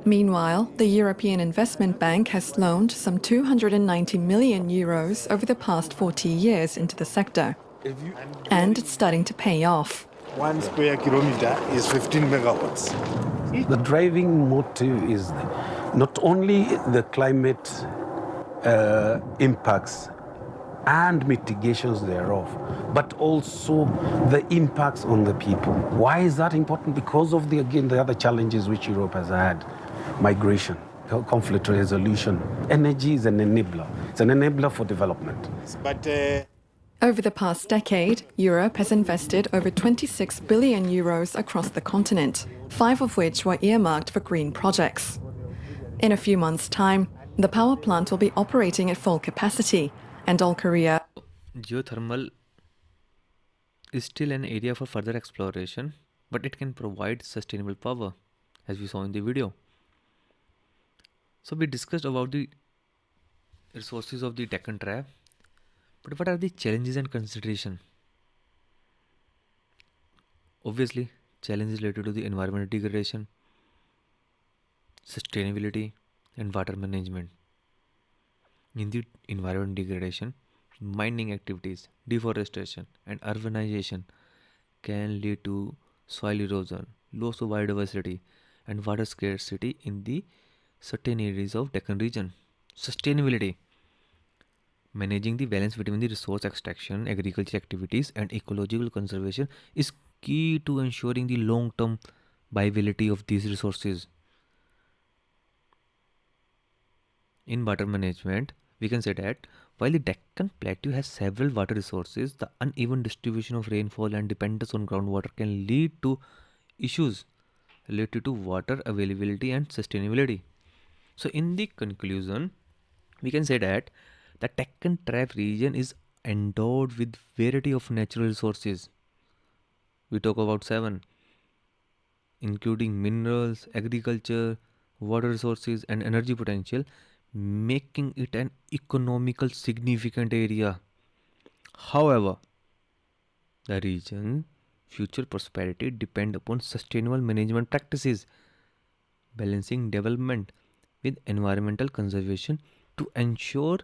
Speaker 5: Meanwhile, the European Investment Bank has loaned some 290 million euros over the past 40 years into the sector. And it's starting to pay off.
Speaker 7: 1 square kilometer is 15 megawatts.
Speaker 8: The driving motive is not only the climate impacts and mitigations thereof, but also the impacts on the people. Why is that important? Because of the other challenges which Europe has had: migration, conflict resolution. Energy is an enabler. It's an enabler for development.
Speaker 7: But
Speaker 5: Over the past decade, Europe has invested over 26 billion euros across the continent, 5 of which were earmarked for green projects. In a few months' time, the power plant will be operating at full capacity, and all Korea.
Speaker 1: Geothermal is still an area for further exploration, but it can provide sustainable power, as we saw in the video. So we discussed about the resources of the Deccan Trap, but what are the challenges and consideration? Obviously, challenges related to the environmental degradation, sustainability, and water management. In the environment degradation, mining activities, deforestation, and urbanization can lead to soil erosion, loss of biodiversity, and water scarcity in the certain areas of Deccan region. Sustainability. Managing the balance between the resource extraction, agriculture activities, and ecological conservation is key to ensuring the long-term viability of these resources. In water management, we can say that while the Deccan Plateau has several water resources, the uneven distribution of rainfall and dependence on groundwater can lead to issues related to water availability and sustainability. So, in the conclusion, we can say that the Deccan Trap region is endowed with variety of natural resources. We talk about 7, including minerals, agriculture, water resources, and energy potential, making it an economical significant area. However, the region's future prosperity depend upon sustainable management practices, balancing development with environmental conservation to ensure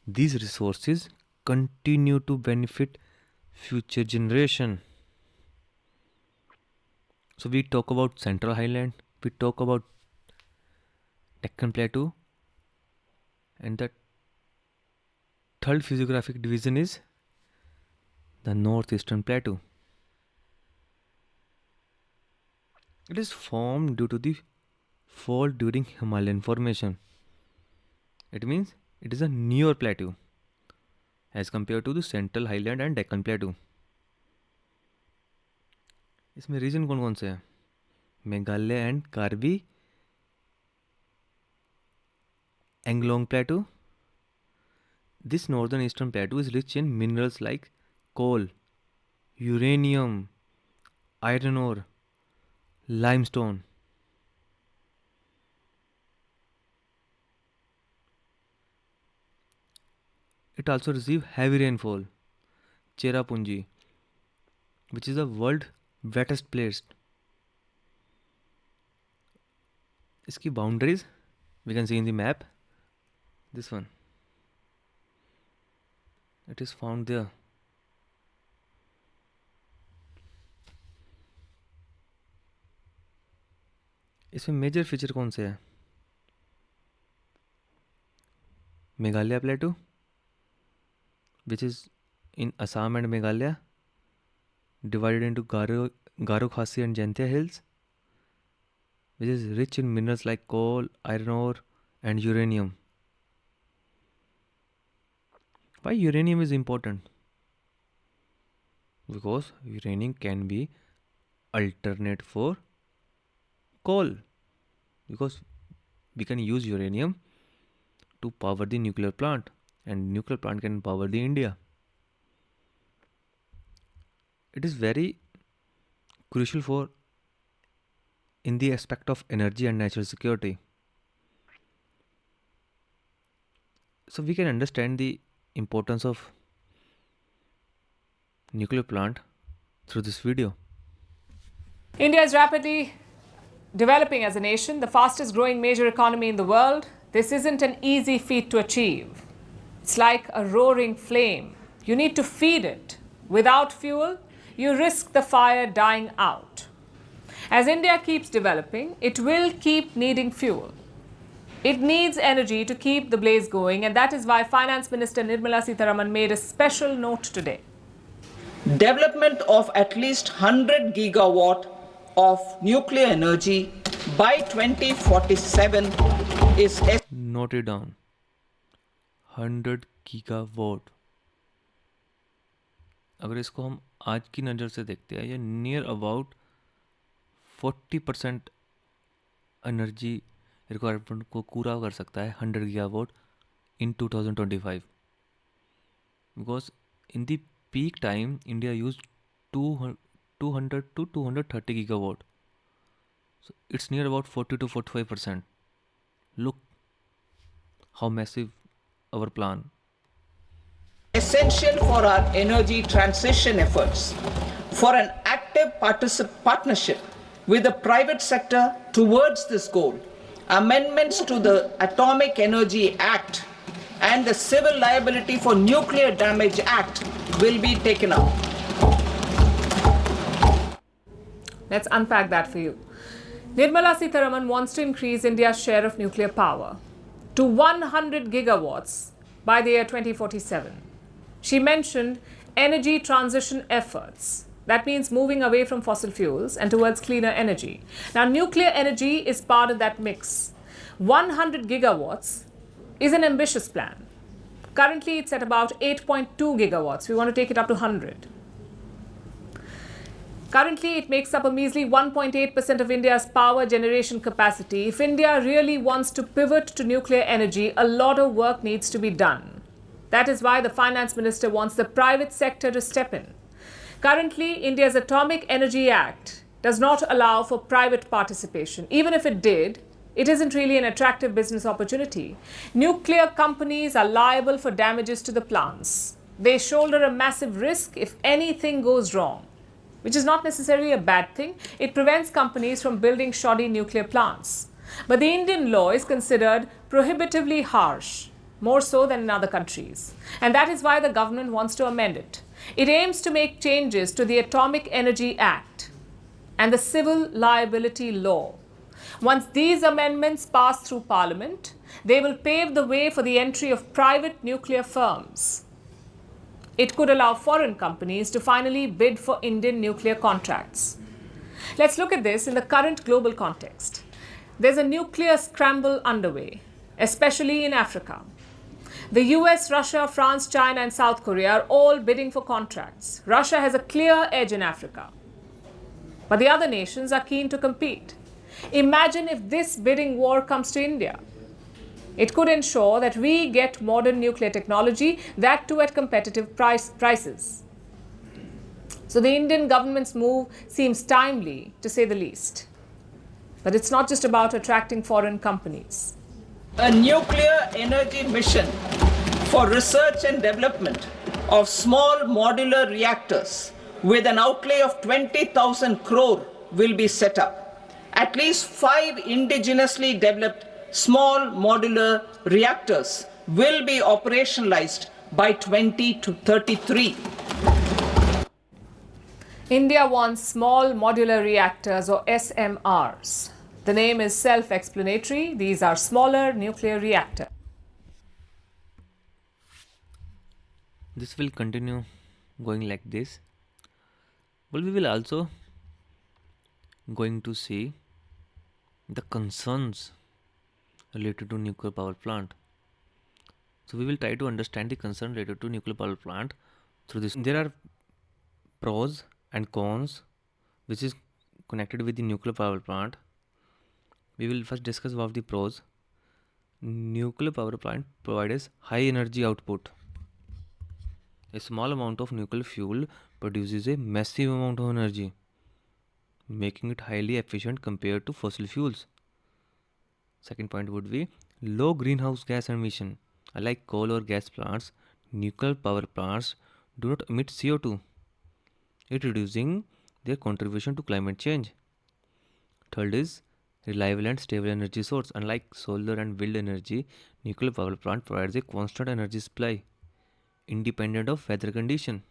Speaker 1: these resources continue to benefit future generation. So we talk about Central Highland, we talk about Deccan Plateau, and the third physiographic division is the Northeastern Plateau. It is formed due to the fault during Himalayan formation. It means it is a newer plateau as compared to the Central Highland and Deccan Plateau. इसमें reason कौन कौन से हैं? Meghalaya and Karbi Anglong plateau. This northern eastern plateau is rich in minerals like coal, uranium, iron ore, limestone. It also receives heavy rainfall. Cherrapunji, which is the world wettest place. इसकी boundaries we can see in the map. This one. It is found there. इसमें major feature कौन से हैं? Meghalaya प्लेटू, which is in Assam and Meghalaya, divided into Garo Khasi and Jaintia hills, which is rich in minerals like coal, iron ore, and uranium. Why uranium is important? Because uranium can be alternate for coal. Because we can use uranium to power the nuclear plant, and nuclear plant can power the India. It is very crucial for in the aspect of energy and national security. So we can understand the importance of nuclear plant through this video.
Speaker 9: India is rapidly developing as a nation, the fastest growing major economy in the world. This isn't an easy feat to achieve. It's like a roaring flame. You need to feed it. Without fuel, you risk the fire dying out. As India keeps developing, it will keep needing fuel. It needs energy to keep the blaze going, and that is why Finance Minister Nirmala Sitharaman made a special note today.
Speaker 10: Development of at least 100 gigawatt of nuclear energy by 2047 is
Speaker 1: Note it down. 100 gigawatt. अगर इसको हम आज की नज़र से देखते हैं, ये नियर अबाउट 40% एनर्जी रिक्वायरमेंट को पूरा कर सकता है 100 gigawatt in 2025. Because in the peak time, India used 200 to 230 gigawatt. So it's near about 40 to 45%. Look how massive our plan.
Speaker 10: essential for our energy transition efforts. For an active partnership with the private sector towards this goal, amendments to the Atomic Energy Act and the Civil Liability for Nuclear Damage Act will be taken up.
Speaker 9: Let's unpack that for you. Nirmala Sitharaman wants to increase India's share of nuclear power to 100 gigawatts by the year 2047. She mentioned energy transition efforts. That means moving away from fossil fuels and towards cleaner energy. Now, nuclear energy is part of that mix. 100 gigawatts is an ambitious plan. Currently, it's at about 8.2 gigawatts. We want to take it up to 100. Currently, it makes up a measly 1.8% of India's power generation capacity. If India really wants to pivot to nuclear energy, a lot of work needs to be done. That is why the Finance Minister wants the private sector to step in. Currently, India's Atomic Energy Act does not allow for private participation. Even if it did, it isn't really an attractive business opportunity. Nuclear companies are liable for damages to the plants. They shoulder a massive risk if anything goes wrong, which is not necessarily a bad thing. It prevents companies from building shoddy nuclear plants. But the Indian law is considered prohibitively harsh, more so than in other countries. And that is why the government wants to amend it. It aims to make changes to the Atomic Energy Act and the Civil Liability Law. Once these amendments pass through Parliament, they will pave the way for the entry of private nuclear firms. It could allow foreign companies to finally bid for Indian nuclear contracts. Let's look at this in the current global context. There's a nuclear scramble underway, especially in Africa. The US, Russia, France, China, and South Korea are all bidding for contracts. Russia has a clear edge in Africa, but the other nations are keen to compete. Imagine if this bidding war comes to India. It could ensure that we get modern nuclear technology, that too at competitive prices. So the Indian government's move seems timely, to say the least. But it's not just about attracting foreign companies.
Speaker 10: A nuclear energy mission for research and development of small modular reactors with an outlay of 20,000 crore will be set up. At least 5 indigenously developed small modular reactors will be operationalized by 2033.
Speaker 9: India wants small modular reactors or SMRs. The name is self-explanatory. These are smaller nuclear reactors.
Speaker 1: This will continue going like this. But we will also going to see the concerns related to nuclear power plant. So we will try to understand the concern related to nuclear power plant through this. There are pros and cons which is connected with the nuclear power plant. We will first discuss about the pros. Nuclear power plant provides high energy output. A small amount of nuclear fuel produces a massive amount of energy, making it highly efficient compared to fossil fuels. Second point would be low greenhouse gas emission. Unlike coal or gas plants, nuclear power plants do not emit CO2, it reducing their contribution to climate change. Third is reliable and stable energy source. Unlike solar and wind energy, nuclear power plant provides a constant energy supply, independent of weather condition.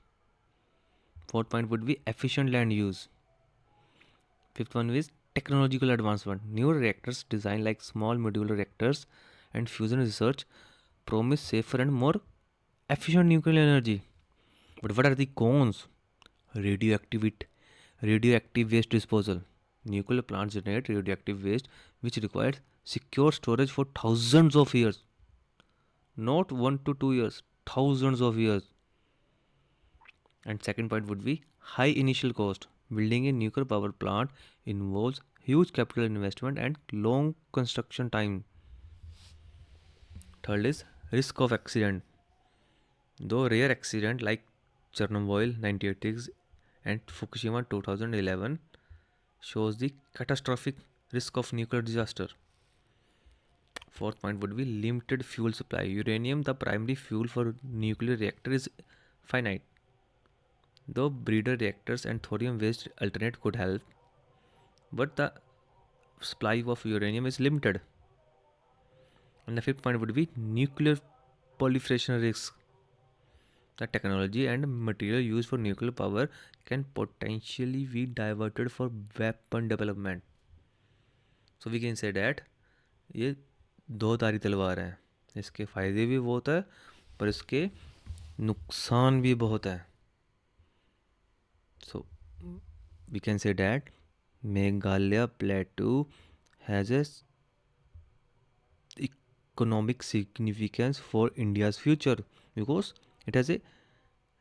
Speaker 1: Fourth point would be efficient land use. Fifth one is technological advancement. Newer reactors designed like small modular reactors and fusion research promise safer and more efficient nuclear energy. But what are the cons? Radioactive waste disposal. Nuclear plants generate radioactive waste which requires secure storage for thousands of years. Not 1 to 2 years, thousands of years. And second point would be high initial cost. Building a nuclear power plant involves huge capital investment and long construction time. Third is risk of accident. Though rare accident like Chernobyl 1986 and Fukushima 2011 shows the catastrophic risk of nuclear disaster. Fourth point would be limited fuel supply. Uranium, the primary fuel for nuclear reactor, is finite. Though breeder reactors and thorium-based alternate could help, but the supply of uranium is limited. And the fifth point would be nuclear proliferation risk. The technology and material used for nuclear power can potentially be diverted for weapon development. So we can say that ये दो धारी तलवार है. इसके फायदे भी बहुत है पर इसके नुकसान भी बहुत है. So we can say that Meghalaya Plateau has a economic significance for India's future because it has a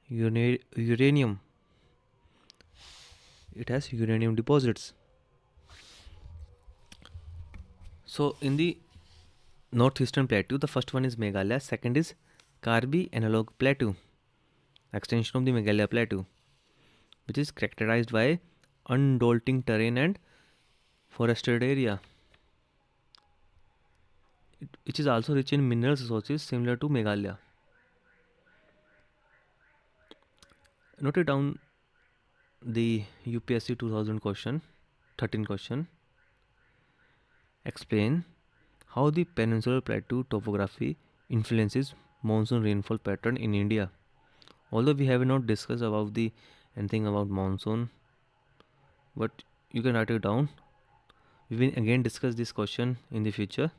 Speaker 1: uranium. It has uranium deposits. So in the northeastern plateau, the first one is Meghalaya, second is Karbi Analog Plateau, extension of the Meghalaya Plateau, which is characterized by undulating terrain and forested area. Which is also rich in mineral resources similar to Meghalaya. Note it down the UPSC 2000 question, 13 question. Explain how the peninsular plateau topography influences monsoon rainfall pattern in India. Although we have not discussed about anything about monsoon, but you can write it down. We will again discuss this question in the future.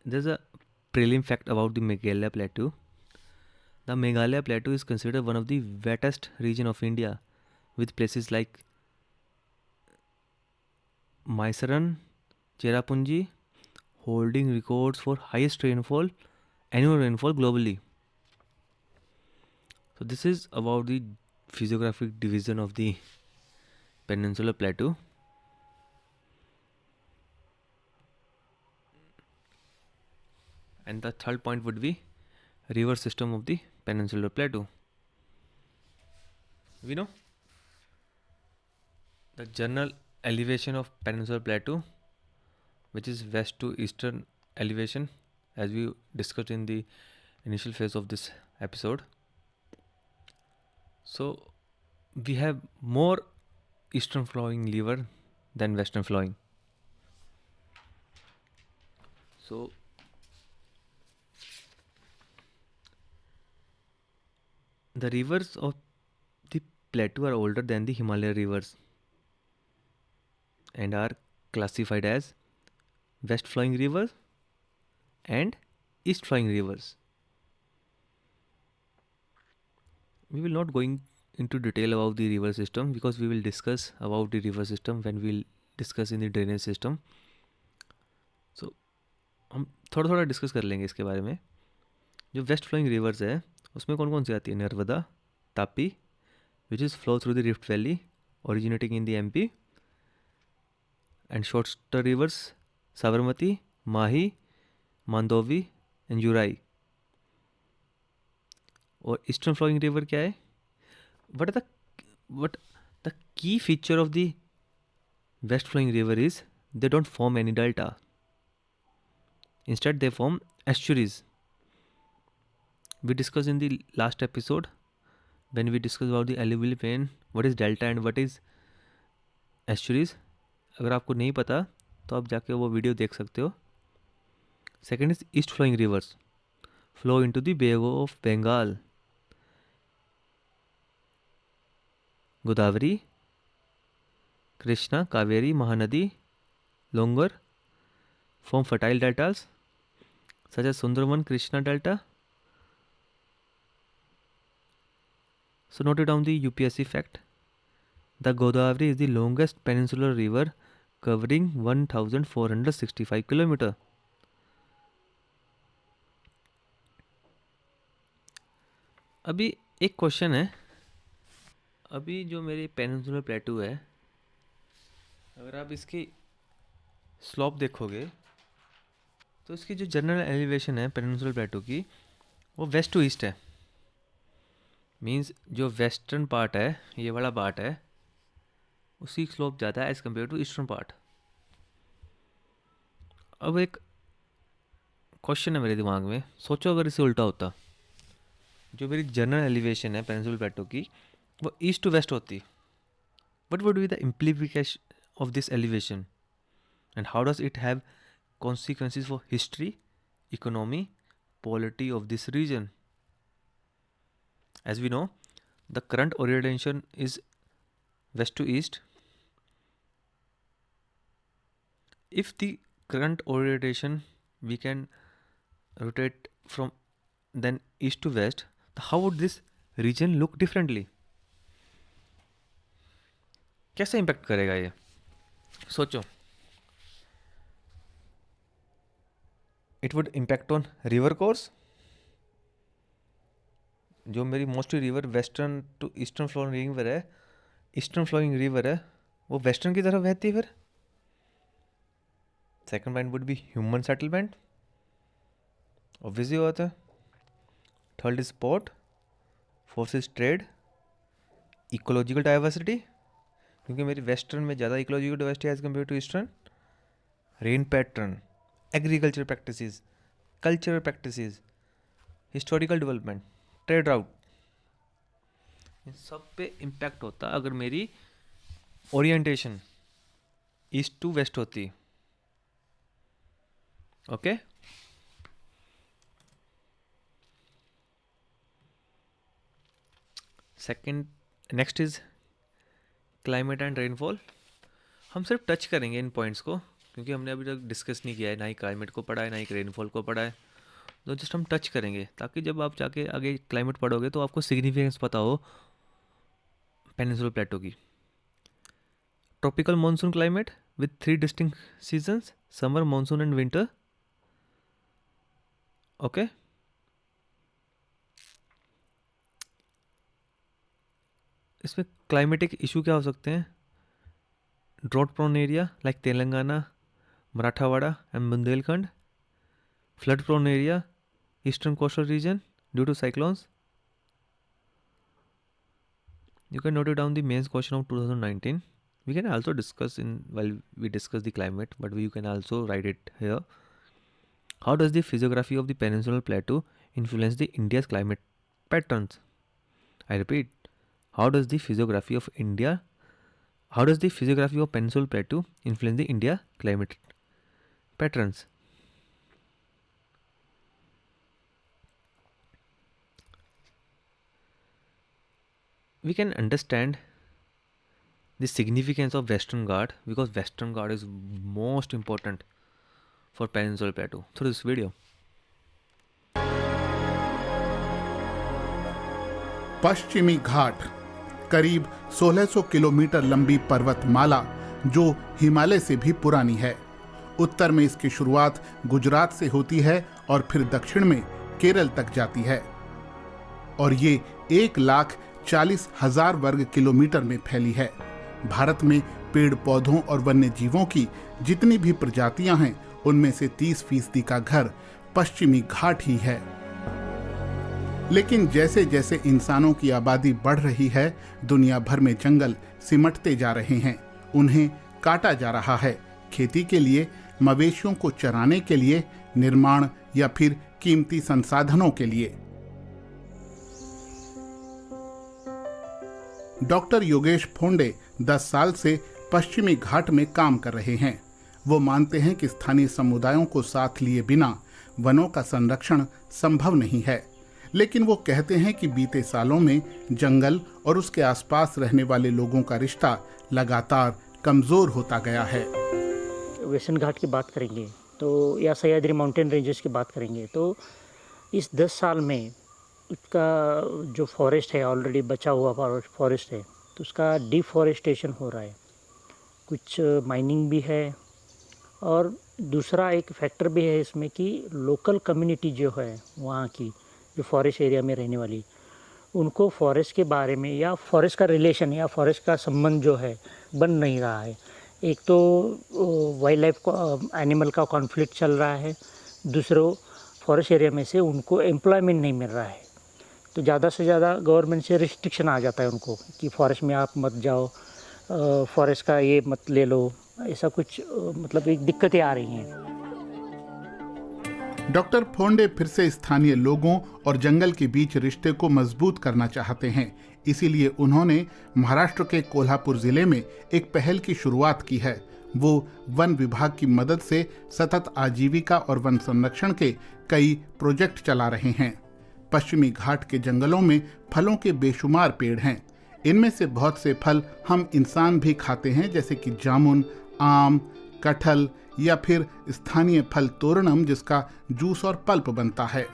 Speaker 1: There's a prelim fact about the Meghalaya Plateau. The Meghalaya Plateau is considered one of the wettest region of India, with places like Mysuru, Cherrapunji holding records for highest annual rainfall globally. So this is about the physiographic division of the Peninsular Plateau. And the third point would be river system of the Peninsular Plateau. We know the general elevation of Peninsular Plateau, which is west to eastern elevation as we discussed in the initial phase of this episode. So we have more eastern flowing river than western flowing. So the rivers of the plateau are older than the Himalaya rivers and are classified as west flowing rivers and east flowing rivers. We will not going into detail about the river system because we will discuss about the river system when we'll discuss in the drainage system. So हम थोड़ा थोड़ा discuss कर लेंगे इसके बारे में. जो west flowing rivers है उसमें कौन कौन सी आती है? Narmada, Tapi which is flow through the rift valley originating in the MP, and shorter rivers Sabarmati, Mahi, Mandovi and Yurai. और ईस्टर्न फ्लोइंग रिवर क्या है? What the key feature of the west flowing river is they don't form any delta. Instead they form estuaries. We discussed in the last episode when we discussed about the alluvial plain what is delta and what is estuaries. अगर आपको नहीं पता तो आप जाके वो video देख सकते हो. Second is east flowing rivers flow into the Bay of Bengal. Godavari, Krishna, Kaveri, Mahanadi, longer form fertile deltas such as Sundarban Krishna Delta. So note it down the UPSC fact. The Godavari is the longest peninsular river covering 1465 km. अभी एक question है. अभी जो मेरे peninsular प्लेटू है अगर आप इसकी स्लोप देखोगे तो इसकी जो जनरल एलिवेशन है पेनिनसुलर प्लेटू की वो वेस्ट टू ईस्ट है. मींस जो वेस्टर्न पार्ट है ये वाला पार्ट है उसकी स्लोप ज़्यादा है as compare to eastern part. अब एक क्वेश्चन है मेरे दिमाग में, सोचो अगर इसे उल्टा होता. जो मेरी जनरल एलिवेशन है पेनिनसुलर प्लेटू की वो ईस्ट टू वेस्ट होती. What would be the implication of this elevation and how does it have consequences for history, economy, polity of this region? As we know, the current orientation is west to east. If the current orientation we can rotate from then east to west, how would this region look differently? कैसे impact करेगा ये? सोचो. It would impact on river course. जो मेरी mostly river western to eastern flowing river है, eastern flowing river है वो western की तरफ बहती है. फिर second point would be human settlement, obviously होता है. Third is port, fourth is trade, ecological diversity क्योंकि मेरी वेस्टर्न में ज़्यादा ecological diversity as compare to eastern. Rain pattern, agriculture practices, cultural practices, historical development, trade राउट, इन सब पे impact होता अगर मेरी ओरिएंटेशन ईस्ट टू वेस्ट होती. Okay. Second next is climate and rainfall. हम सिर्फ टच करेंगे इन पॉइंट्स को क्योंकि हमने अभी तक डिस्कस नहीं किया है, ना ही क्लाइमेट को पढ़ा है ना ही रेनफॉल को पढ़ा है. तो जस्ट हम टच करेंगे ताकि जब आप जाके आगे क्लाइमेट पढ़ोगे तो आपको सिग्निफिकेंस पता हो पेनिनसुलर प्लेटो की. Tropical monsoon climate with 3 distinct seasons, summer, monsoon and winter. Okay. इसमें क्लाइमेटिक इशू क्या हो सकते हैं? Drought prone area like Telangana, Marathwada and Bundelkhand. Flood prone area, eastern coastal region due to cyclones. You can note it down the mains question of 2019. We can also discuss while we discuss the climate, but you can also write it here. How does the physiography of the peninsular plateau influence the India's climate patterns? I repeat, how does the physiography of peninsular plateau influence the India climate patterns? We can understand the significance of Western Ghat because Western Ghat is most important for peninsular plateau through this video.
Speaker 11: पश्चिमी घाट करीब 1600 kilometre लंबी पर्वतमाला जो हिमालय से भी पुरानी है। उत्तर में इसकी शुरुआत गुजरात से होती है और फिर दक्षिण में केरल तक जाती है और ये 1,40,000 वर्ग किलोमीटर में फैली है। भारत में पेड़ पौधों और वन्य जीवों की जितनी भी प्रजातियां हैं उनमें से 30% का घर पश्चिमी घाट ही है। लेकिन जैसे जैसे इंसानों की आबादी बढ़ रही है दुनिया भर में जंगल सिमटते जा रहे हैं, उन्हें काटा जा रहा है खेती के लिए, मवेशियों को चराने के लिए, निर्माण या फिर कीमती संसाधनों के लिए। डॉक्टर योगेश फोंडे 10 साल से पश्चिमी घाट में काम कर रहे हैं। वो मानते हैं कि स्थानीय समुदायों को साथ लिए बिना वनों का संरक्षण संभव नहीं है, लेकिन वो कहते हैं कि बीते सालों में जंगल और उसके आसपास रहने वाले लोगों का रिश्ता लगातार कमजोर होता गया है।
Speaker 12: वेस्टर्न घाट की बात करेंगे तो या सह्याद्री माउंटेन रेंजेस की बात करेंगे तो इस 10 साल में उसका जो फॉरेस्ट है ऑलरेडी बचा हुआ फॉरेस्ट है तो उसका डिफॉरेस्टेशन हो रहा है, कुछ माइनिंग भी है और दूसरा एक फैक्टर भी है इसमें कि लोकल कम्युनिटी जो है वहाँ की जो फॉरेस्ट एरिया में रहने वाली उनको फॉरेस्ट के बारे में या फॉरेस्ट का रिलेशन या फॉरेस्ट का संबंध जो है बन नहीं रहा है। एक तो वाइल्ड लाइफ एनिमल का कॉन्फ्लिक्ट चल रहा है, दूसरा फॉरेस्ट एरिया में से उनको एम्प्लॉयमेंट नहीं मिल रहा है तो ज़्यादा से ज़्यादा गवर्नमेंट से रिस्ट्रिक्शन आ जाता है उनको कि फॉरेस्ट में आप मत जाओ, फॉरेस्ट का ये मत ले लो, ऐसा कुछ मतलब एक दिक्कतें आ रही हैं।
Speaker 11: डॉक्टर फोंडे फिर से स्थानीय लोगों और जंगल के बीच रिश्ते को मजबूत करना चाहते हैं, इसीलिए उन्होंने महाराष्ट्र के कोल्हापुर जिले में एक पहल की शुरुआत की है। वो वन विभाग की मदद से सतत आजीविका और वन संरक्षण के कई प्रोजेक्ट चला रहे हैं। पश्चिमी घाट के जंगलों में फलों के बेशुमार पेड़ हैं। इनमें से बहुत से फल हम इंसान भी खाते हैं, जैसे कि जामुन, आम, कटहल या फिर स्थानीय फल तोरणम जिसका जूस और पल्प बनता है।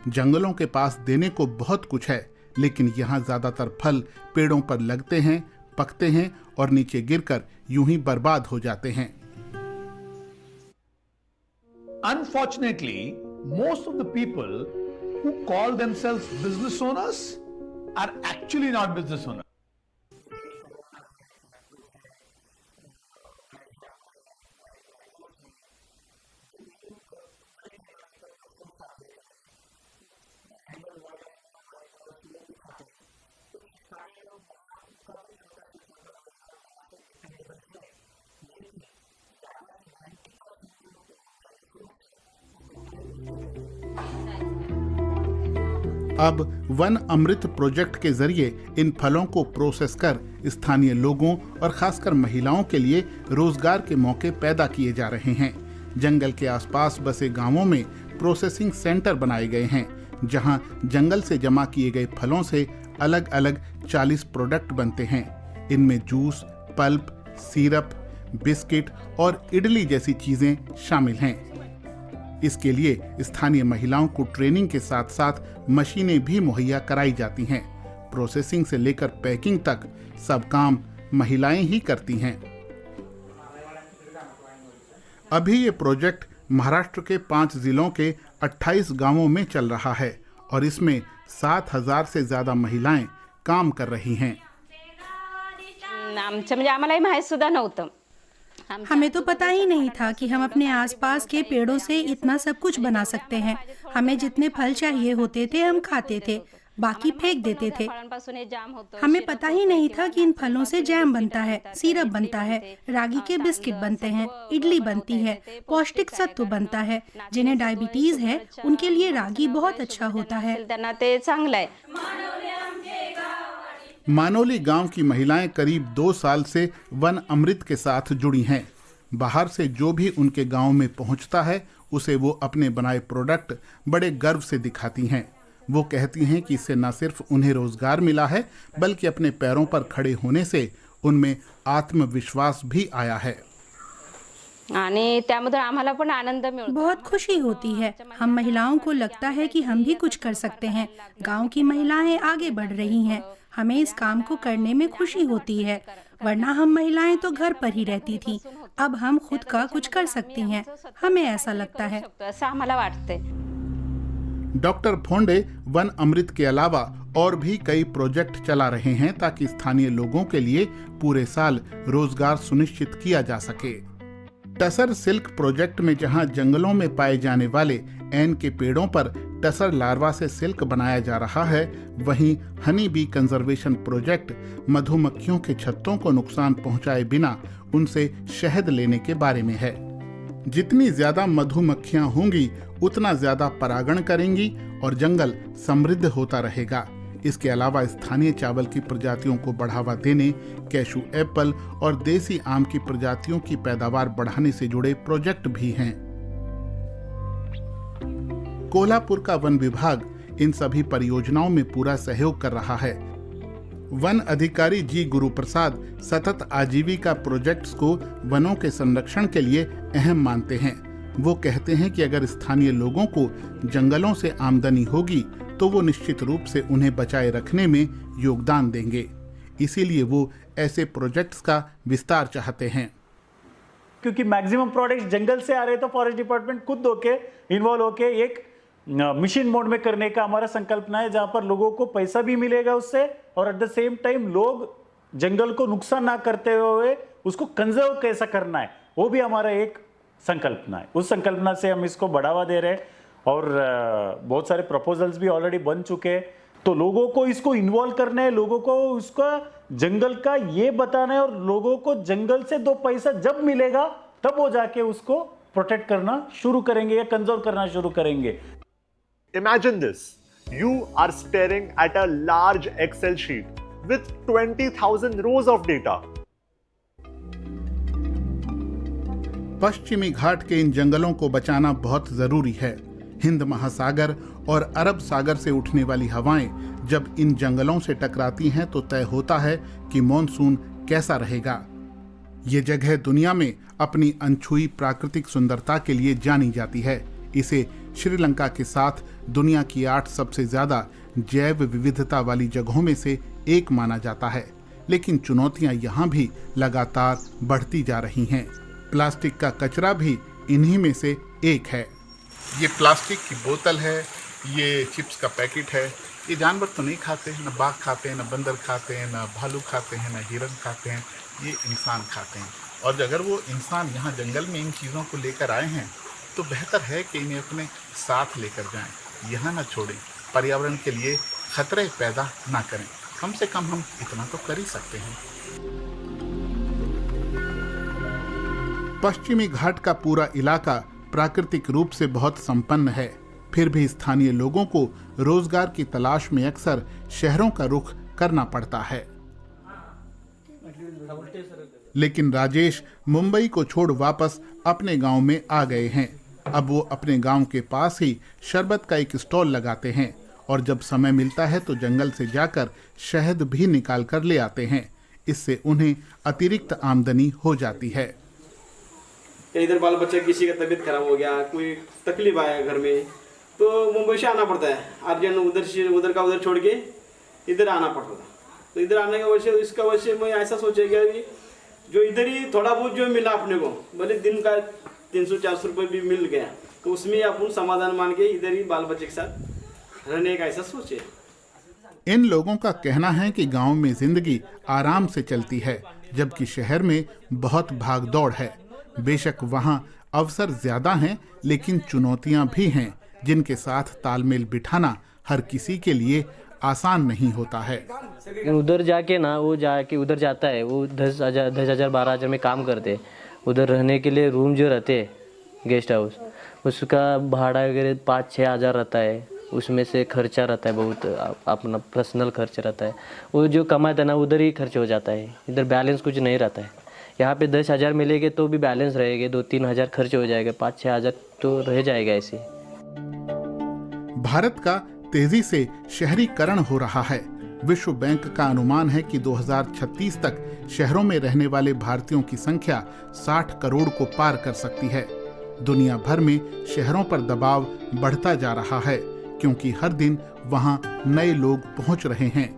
Speaker 11: जंगलों के पास देने को बहुत कुछ है, लेकिन यहाँ ज्यादातर फल पेड़ों पर लगते हैं, पकते हैं और नीचे गिरकर यूं ही बर्बाद हो जाते हैं।
Speaker 13: Unfortunately, most of the people who call themselves business owners are actually not business owners.
Speaker 11: अब वन अमृत प्रोजेक्ट के जरिए इन फलों को प्रोसेस कर स्थानीय लोगों और खासकर महिलाओं के लिए रोजगार के मौके पैदा किए जा रहे हैं। जंगल के आसपास बसे गांवों में प्रोसेसिंग सेंटर बनाए गए हैं, जहां जंगल से जमा किए गए फलों से अलग अलग 40 प्रोडक्ट बनते हैं। इनमें जूस, पल्प, सिरप, बिस्किट और इडली जैसी चीजें शामिल हैं। इसके लिए स्थानीय महिलाओं को ट्रेनिंग के साथ साथ मशीनें भी मुहैया कराई जाती हैं। प्रोसेसिंग से लेकर पैकिंग तक सब काम महिलाएं ही करती हैं। अभी ये प्रोजेक्ट महाराष्ट्र के 5 जिलों के 28 गांवों में चल रहा है और इसमें 7,000 से ज्यादा महिलाएं काम कर रही हैं।
Speaker 14: हमें तो पता ही नहीं था कि हम अपने आसपास के पेड़ों से इतना सब कुछ बना सकते हैं। हमें जितने फल चाहिए होते थे हम खाते थे, बाकी फेंक देते थे। हमें पता ही नहीं था कि इन फलों से जैम बनता है, सिरप बनता है, रागी के बिस्किट बनते हैं, इडली बनती है, पौष्टिक सत्व बनता है। जिन्हें डायबिटीज है उनके लिए रागी बहुत अच्छा होता है।
Speaker 11: मानोली गांव की महिलाएं करीब 2 साल से वन अमृत के साथ जुड़ी हैं। बाहर से जो भी उनके गांव में पहुंचता है उसे वो अपने बनाए प्रोडक्ट बड़े गर्व से दिखाती हैं। वो कहती हैं कि इससे न सिर्फ उन्हें रोजगार मिला है बल्कि अपने पैरों पर खड़े होने से उनमें आत्मविश्वास भी आया है।
Speaker 14: बहुत खुशी होती है। हम महिलाओं को लगता है कि हम भी कुछ कर सकते हैं। गांव की महिलाएं आगे बढ़ रही हैं। हमें इस काम को करने में खुशी होती है, वरना हम महिलाएं तो घर पर ही रहती थीं। अब हम खुद का कुछ कर सकती हैं, हमें ऐसा लगता है।
Speaker 11: डॉक्टर फोंडे वन अमृत के अलावा और भी कई प्रोजेक्ट चला रहे हैं ताकि स्थानीय लोगों के लिए पूरे साल रोजगार सुनिश्चित किया जा सके। टसर सिल्क प्रोजेक्ट में जहां जंगलों में पाए जाने वाले ऐन के पेड़ों पर टसर लार्वा से सिल्क बनाया जा रहा है, वहीं हनी बी कंजर्वेशन प्रोजेक्ट मधुमक्खियों के छत्तों को नुकसान पहुंचाए बिना उनसे शहद लेने के बारे में है। जितनी ज्यादा मधुमक्खियां होंगी उतना ज्यादा परागण करेंगी और जंगल समृद्ध होता रहेगा। इसके अलावा स्थानीय चावल की प्रजातियों को बढ़ावा देने, कैशू एप्पल और देसी आम की प्रजातियों की पैदावार बढ़ाने से जुड़े प्रोजेक्ट भी हैं। कोल्हापुर का वन विभाग इन सभी परियोजनाओं में पूरा सहयोग कर रहा है। वन अधिकारी जी गुरुप्रसाद सतत आजीविका प्रोजेक्ट्स को वनों के संरक्षण के लिए अहम मानते हैं। वो कहते हैं कि अगर स्थानीय लोगों को जंगलों से आमदनी होगी तो वो निश्चित रूप से उन्हें बचाए रखने में योगदान देंगे। इसीलिए वो ऐसे प्रोजेक्ट्स का विस्तार चाहते हैं।
Speaker 15: क्योंकि मैक्सिमम प्रोडक्ट्स जंगल से आ रहे तो फॉरेस्ट डिपार्टमेंट खुद होके इन्वॉल्व होके एक मिशन मोड में करने का हमारा संकल्पना है, जहां पर लोगों को पैसा भी मिलेगा उससे और एट द सेम टाइम लोग जंगल को नुकसान ना करते हुए उसको कंजर्व कैसा करना है वो भी हमारा एक संकल्पना है। उस संकल्पना से हम इसको बढ़ावा दे रहे हैं और बहुत सारे प्रपोजल्स भी ऑलरेडी बन चुके हैं। तो लोगों को इसको इन्वॉल्व करना है, लोगों को उसका जंगल का ये बताना है और लोगों को जंगल से 2 पैसा जब मिलेगा तब वो जाके उसको प्रोटेक्ट करना शुरू करेंगे या कंजर्व करना शुरू करेंगे।
Speaker 16: Imagine this. You are staring at a large Excel sheet with 20,000 rows of data.
Speaker 11: पश्चिमी घाट के इन जंगलों को बचाना बहुत जरूरी है। हिंद महासागर और अरब सागर से उठने वाली हवाएं जब इन जंगलों से टकराती हैं तो तय होता है कि मॉनसून कैसा रहेगा। ये जगह दुनिया में अपनी अनछुई प्राकृतिक सुंदरता के लिए जानी जाती है। इसे श्रीलंका के साथ दुनिया की 8 सबसे ज्यादा जैव विविधता वाली जगहों में से एक माना जाता है। लेकिन चुनौतियां यहाँ भी लगातार बढ़ती जा रही हैं। प्लास्टिक का कचरा भी इन्हीं में से एक है। ये प्लास्टिक की बोतल है, ये चिप्स का पैकेट है। ये जानवर तो नहीं खाते, न बाघ खाते हैं, न बंदर खाते हैं, न भालू खाते हैं, न हिरन खाते हैं, ये इंसान खाते हैं। और अगर वो इंसान यहाँ जंगल में इन चीज़ों को लेकर आए हैं तो बेहतर है कि इन्हें अपने साथ लेकर जाएं, यहाँ न छोड़ें, पर्यावरण के लिए खतरे पैदा ना करें। कम से कम हम इतना तो कर ही सकते हैं। पश्चिमी घाट का पूरा इलाका प्राकृतिक रूप से बहुत संपन्न है, फिर भी स्थानीय लोगों को रोजगार की तलाश में अक्सर शहरों का रुख करना पड़ता है। लेकिन राजेश मुंबई को छोड़ वापस अपने गांव में आ गए हैं। अब वो अपने गांव के पास ही शरबत का एक स्टॉल लगाते हैं और जब समय मिलता है तो जंगल से जाकर शहद भी निकाल कर ले आते हैं। इससे उन्हें अतिरिक्त आमदनी हो जाती है।
Speaker 17: इधर बाल बच्चे किसी का तबीयत खराब हो गया, कोई तकलीफ आया घर में, तो मुंबई से आना पड़ता है। अर्जेंट उधर का उधर छोड़ के इधर आना पड़ता था। तो इधर आने की वजह से इसका वजह से मैं ऐसा सोचा कि जो इधर ही थोड़ा बहुत जो मिला अपने को, भले दिन का 300-400 रुपये भी मिल गया, तो उसमें अपन समाधान मान के इधर ही बाल बच्चे के साथ रहने का ऐसा सोचे।
Speaker 11: इन लोगों का कहना है कि गांव में जिंदगी आराम से चलती है, जबकि शहर में बहुत भागदौड़ है। बेशक वहां अवसर ज्यादा हैं, लेकिन चुनौतियां भी हैं, जिनके साथ तालमेल बिठाना हर किसी के लिए आसान नहीं होता है।
Speaker 18: उधर जाके ना वो जाके उधर जाता है वो 10,000 12,000 में काम करते। उधर रहने के लिए रूम जो रहते गेस्ट हाउस उसका भाड़ा वगैरह 5-6 हज़ार रहता है। उसमें से खर्चा रहता है बहुत अपना पर्सनल खर्च रहता है। वो जो कमाता है ना उधर ही खर्च हो जाता है। इधर बैलेंस कुछ नहीं रहता है। यहाँ पे 10,000 मिलेंगे तो भी बैलेंस रहेगा 2-3 हज़ार खर्च हो जाएगा 5-6 हज़ार तो रह जाएगा ऐसे।
Speaker 11: भारत का तेजी से शहरीकरण हो रहा है। विश्व बैंक का अनुमान है कि 2036 तक शहरों में रहने वाले भारतीयों की संख्या 60 करोड़ को पार कर सकती है। दुनिया भर में शहरों पर दबाव बढ़ता जा रहा है क्योंकि हर दिन वहां नए लोग पहुंच रहे हैं।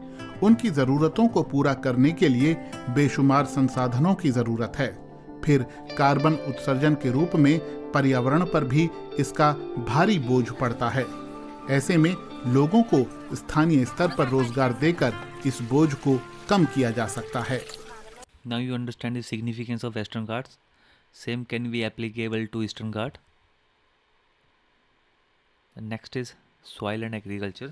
Speaker 11: उनकी जरूरतों को पूरा करने के लिए बेशुमार संसाधनों की जरूरत है। फिर कार्बन उत्सर्जन के रूप में पर्यावरण पर भी इसका भारी बोझ पड़ता है। ऐसे में लोगों को स्थानीय स्तर पर रोजगार देकर इस बोझ को कम किया जा सकता है।
Speaker 1: Now you understand the significance of Western Ghats. Same can be applicable to Eastern Ghat. The next is soil and agriculture.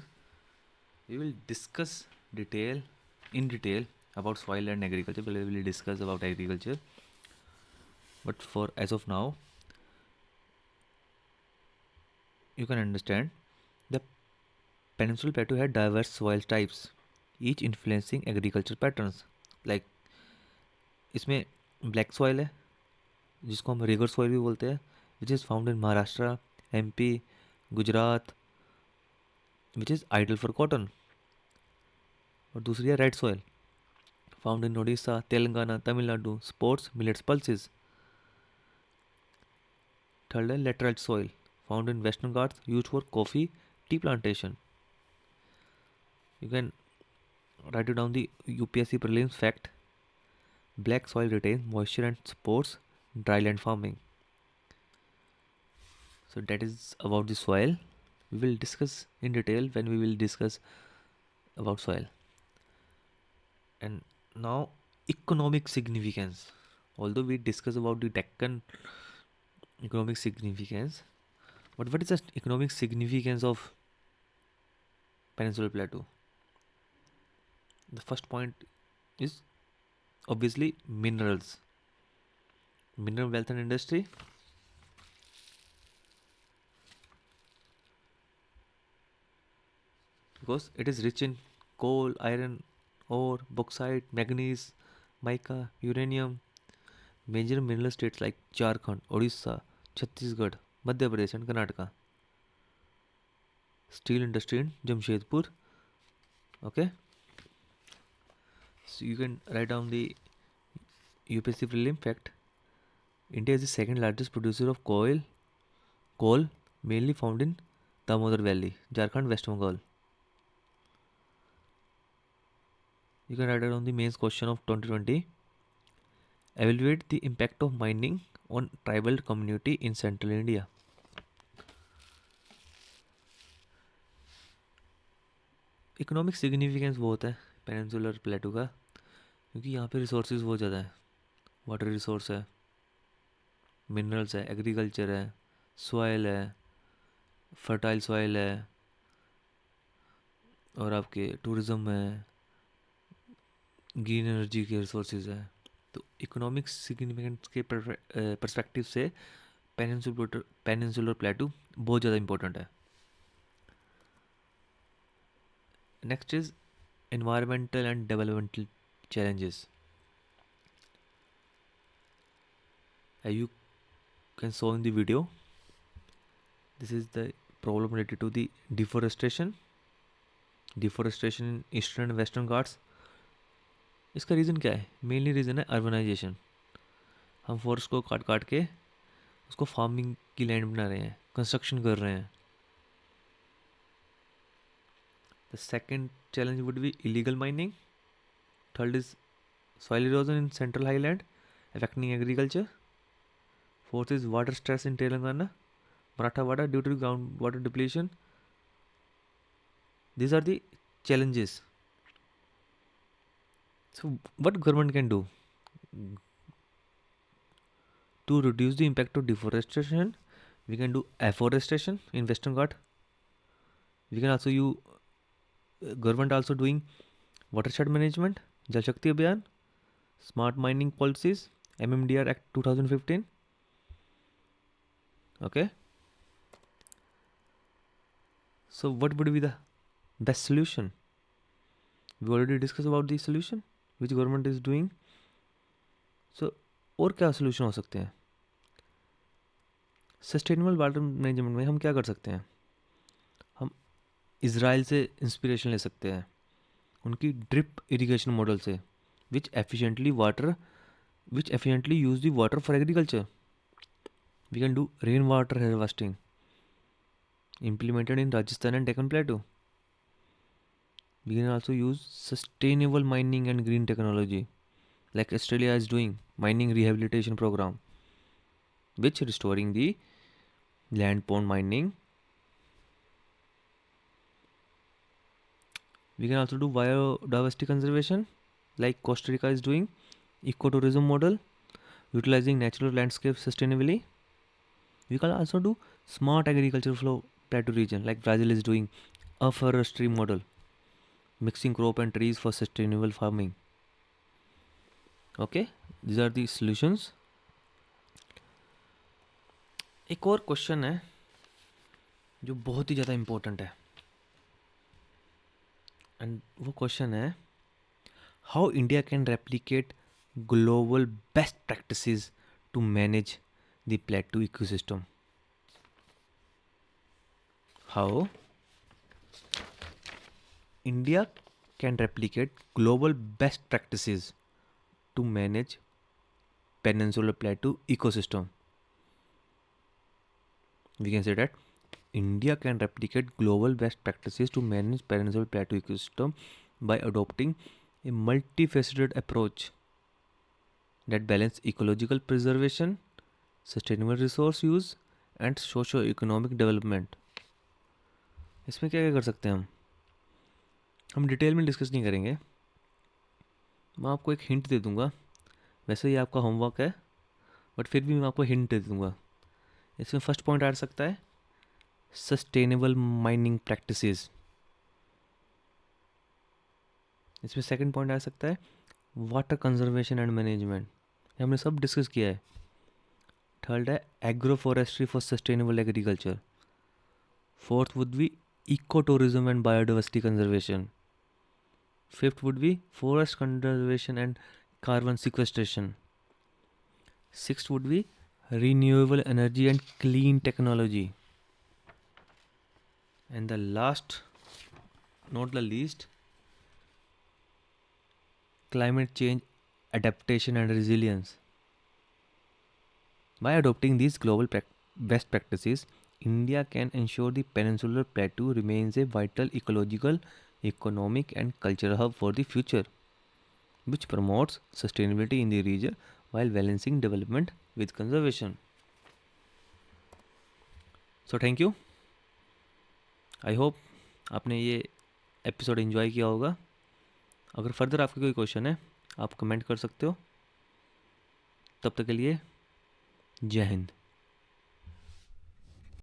Speaker 1: We will discuss in detail about soil and agriculture. We will discuss about agriculture. But for as of now, you can understand the Peninsular Plateau had diverse soil types, each influencing agriculture patterns. Like इसमें black soil है जिसको हम river soil भी बोलते हैं, which is found in Maharashtra, MP, Gujarat, which is ideal for cotton. और दूसरी है red soil found in Orissa, Telangana, Tamil Nadu, sports, millets, pulses. Third है laterite soil found in Western Ghats used for coffee, tea plantation. You can write it down the UPSC prelims fact. Black soil retains moisture and supports dryland farming. So that is about the soil. We will discuss in detail when we will discuss about soil. And now economic significance. Although we discuss about the Deccan economic significance, but what is the economic significance of Peninsular Plateau? The first point is obviously mineral wealth and industry. Because it is rich in coal, iron ore, bauxite, manganese, mica, uranium. Major mineral states like Jharkhand, Odisha, Chhattisgarh, Madhya Pradesh and Karnataka. Steel industry in Jamshedpur. Okay, so you can write down the UPSC prelim fact. India is the second largest producer of coal mainly found in Damodar Valley, Jharkhand, West Bengal. You can write down the mains question of 2020. Evaluate the impact of mining on tribal community in central India. Economic significance बहुत है peninsular प्लेटू का क्योंकि यहाँ पे resources बहुत ज़्यादा है। Water resource है, मिनरल्स है, एग्रीकल्चर है, सॉइल है, फर्टाइल सॉइल है और आपके टूरिज़्म है, ग्रीन एनर्जी के रिसोर्सेज है। तो इकोनॉमिक सिग्निफिकेंस के पर्सपेक्टिव से पेनिनसुलर प्लेटू बहुत ज़्यादा इम्पोर्टेंट है। Next is environmental and developmental challenges. As you can saw in the video, this is the problem related to the deforestation in eastern and western Ghats. इसका reason क्या है? Mainly reason है urbanisation. हम forest को काट काट के उसको फार्मिंग की लैंड बना रहे हैं, कंस्ट्रक्शन कर रहे हैं। The second challenge would be illegal mining. Third is soil erosion in central highland affecting agriculture. Fourth is water stress in Telangana, Marathwada due to groundwater depletion. These are the challenges. So what government can do to reduce the impact of deforestation? We can do afforestation in Western Ghat. We can also use government also doing watershed management, Jal Shakti Abhiyan, smart mining policies, MMDR Act 2015. Okay. So what would be the best solution? We already discussed about the solution which government is doing. So और क्या solution हो सकते हैं? Sustainable water management में हम क्या कर सकते हैं? हम इज़राइल से इंस्पिरेशन ले सकते हैं, उनकी ड्रिप इरिगेशन मॉडल से, which efficiently use the water for agriculture. We can do rain water harvesting implemented in Rajasthan and Deccan Plateau. We can also use sustainable mining and green technology, like Australia is doing mining rehabilitation program, which restoring the land pond mining. We can also do biodiversity conservation, like Costa Rica is doing ecotourism model, utilizing natural landscapes sustainably. We can also do smart agriculture flow plateau region, like Brazil is doing afforestry model, mixing crop and trees for sustainable farming. Okay, these are the solutions. एक और question है जो बहुत ही ज़्यादा important है, and वो question है how India can replicate global best practices to manage the plateau ecosystem. How India can replicate global best practices to manage peninsular plateau ecosystem. We can say that India can replicate global best practices to manage peninsular plateau ecosystem by adopting a multifaceted approach that balance ecological preservation, sustainable resource use, and socio-economic development. इसमें क्या क्या कर सकते हैं हम detail में discuss नहीं करेंगे. मैं आपको एक हिंट दे दूंगा, वैसे ही आपका होमवर्क है बट फिर भी मैं आपको हिंट दे दूंगा. इसमें फर्स्ट पॉइंट आ सकता है सस्टेनेबल माइनिंग प्रैक्टिसेस. इसमें सेकंड पॉइंट आ सकता है वाटर कंजर्वेशन एंड मैनेजमेंट, हमने सब डिस्कस किया है. थर्ड है agro forestry for sustainable agriculture. Fourth would be ecotourism and biodiversity conservation. Fifth would be forest conservation and carbon sequestration. Sixth would be renewable energy and clean technology. And the last, not the least, climate change adaptation and resilience. By adopting these global best practices, India can ensure the peninsular plateau remains a vital ecological, economic and cultural hub for the future, which promotes sustainability in the region while balancing development with conservation. So thank you. I hope आपने ये episode enjoy किया होगा. अगर further आपके कोई question है आप comment कर सकते हो. तब तक के लिए जय हिंद.